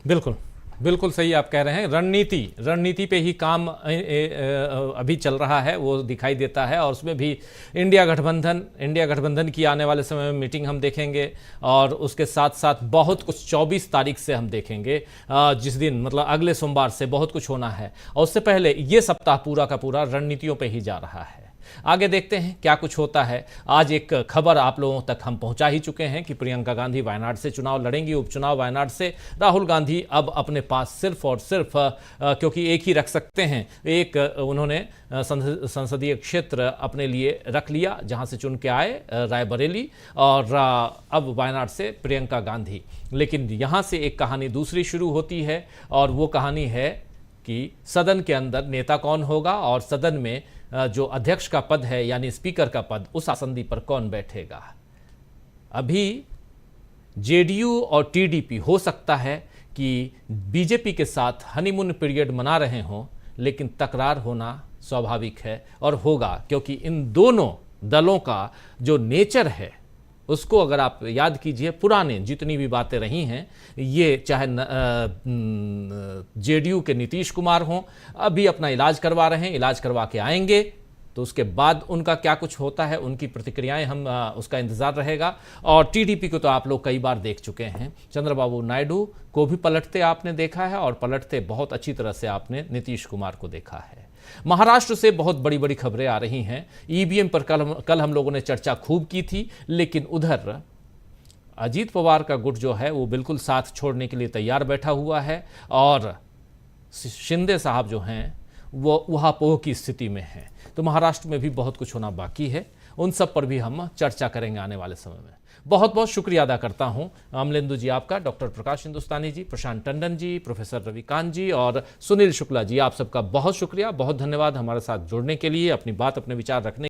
बिल्कुल बिल्कुल सही आप कह रहे हैं। रणनीति पे ही काम अभी चल रहा है, वो दिखाई देता है। और उसमें भी इंडिया गठबंधन की आने वाले समय में मीटिंग हम देखेंगे और उसके साथ साथ बहुत कुछ 24 तारीख से हम देखेंगे, जिस दिन मतलब अगले सोमवार से बहुत कुछ होना है। और उससे पहले ये सप्ताह पूरा का पूरा रणनीतियों पे ही जा रहा है। आगे देखते हैं क्या कुछ होता है। आज एक खबर आप लोगों तक हम पहुंचा ही चुके हैं कि प्रियंका गांधी वायनाड से चुनाव लड़ेंगी, उपचुनाव वायनाड से। राहुल गांधी अब अपने पास सिर्फ और सिर्फ क्योंकि एक ही रख सकते हैं, एक उन्होंने संसदीय क्षेत्र अपने लिए रख लिया जहां से चुन के आए, रायबरेली, और अब वायनाड से प्रियंका गांधी। लेकिन यहां से एक कहानी दूसरी शुरू होती है और वो कहानी है कि सदन के अंदर नेता कौन होगा और सदन में जो अध्यक्ष का पद है यानी स्पीकर का पद, उस आसंदी पर कौन बैठेगा। अभी जेडीयू और टीडीपी हो सकता है कि बीजेपी के साथ हनीमून पीरियड मना रहे हों, लेकिन तकरार होना स्वाभाविक है और होगा, क्योंकि इन दोनों दलों का जो नेचर है उसको अगर आप याद कीजिए, पुराने जितनी भी बातें रही हैं, ये चाहे जेडीयू के नीतीश कुमार हों, अभी अपना इलाज करवा रहे हैं, इलाज करवा के आएंगे तो उसके बाद उनका क्या कुछ होता है, उनकी प्रतिक्रियाएं हम उसका इंतजार रहेगा। और टीडीपी को तो आप लोग कई बार देख चुके हैं, चंद्रबाबू नायडू को भी पलटते आपने देखा है और पलटते बहुत अच्छी तरह से आपने नीतीश कुमार को देखा है। महाराष्ट्र से बहुत बड़ी बड़ी खबरें आ रही हैं। ईवीएम पर कल हम लोगों ने चर्चा खूब की थी, लेकिन उधर अजीत पवार का गुट जो है वो बिल्कुल साथ छोड़ने के लिए तैयार बैठा हुआ है और शिंदे साहब जो हैं वो उहापोह की स्थिति में हैं। तो महाराष्ट्र में भी बहुत कुछ होना बाकी है, उन सब पर भी हम चर्चा करेंगे आने वाले समय में। बहुत बहुत शुक्रिया अदा करता हूं अमलेंदु जी आपका, डॉक्टर प्रकाश हिंदुस्तानी जी, प्रशांत टंडन जी, प्रोफेसर रविकांत जी और सुनील शुक्ला जी, आप सबका बहुत शुक्रिया, बहुत धन्यवाद हमारे साथ जुड़ने के लिए, अपनी बात अपने विचार रखने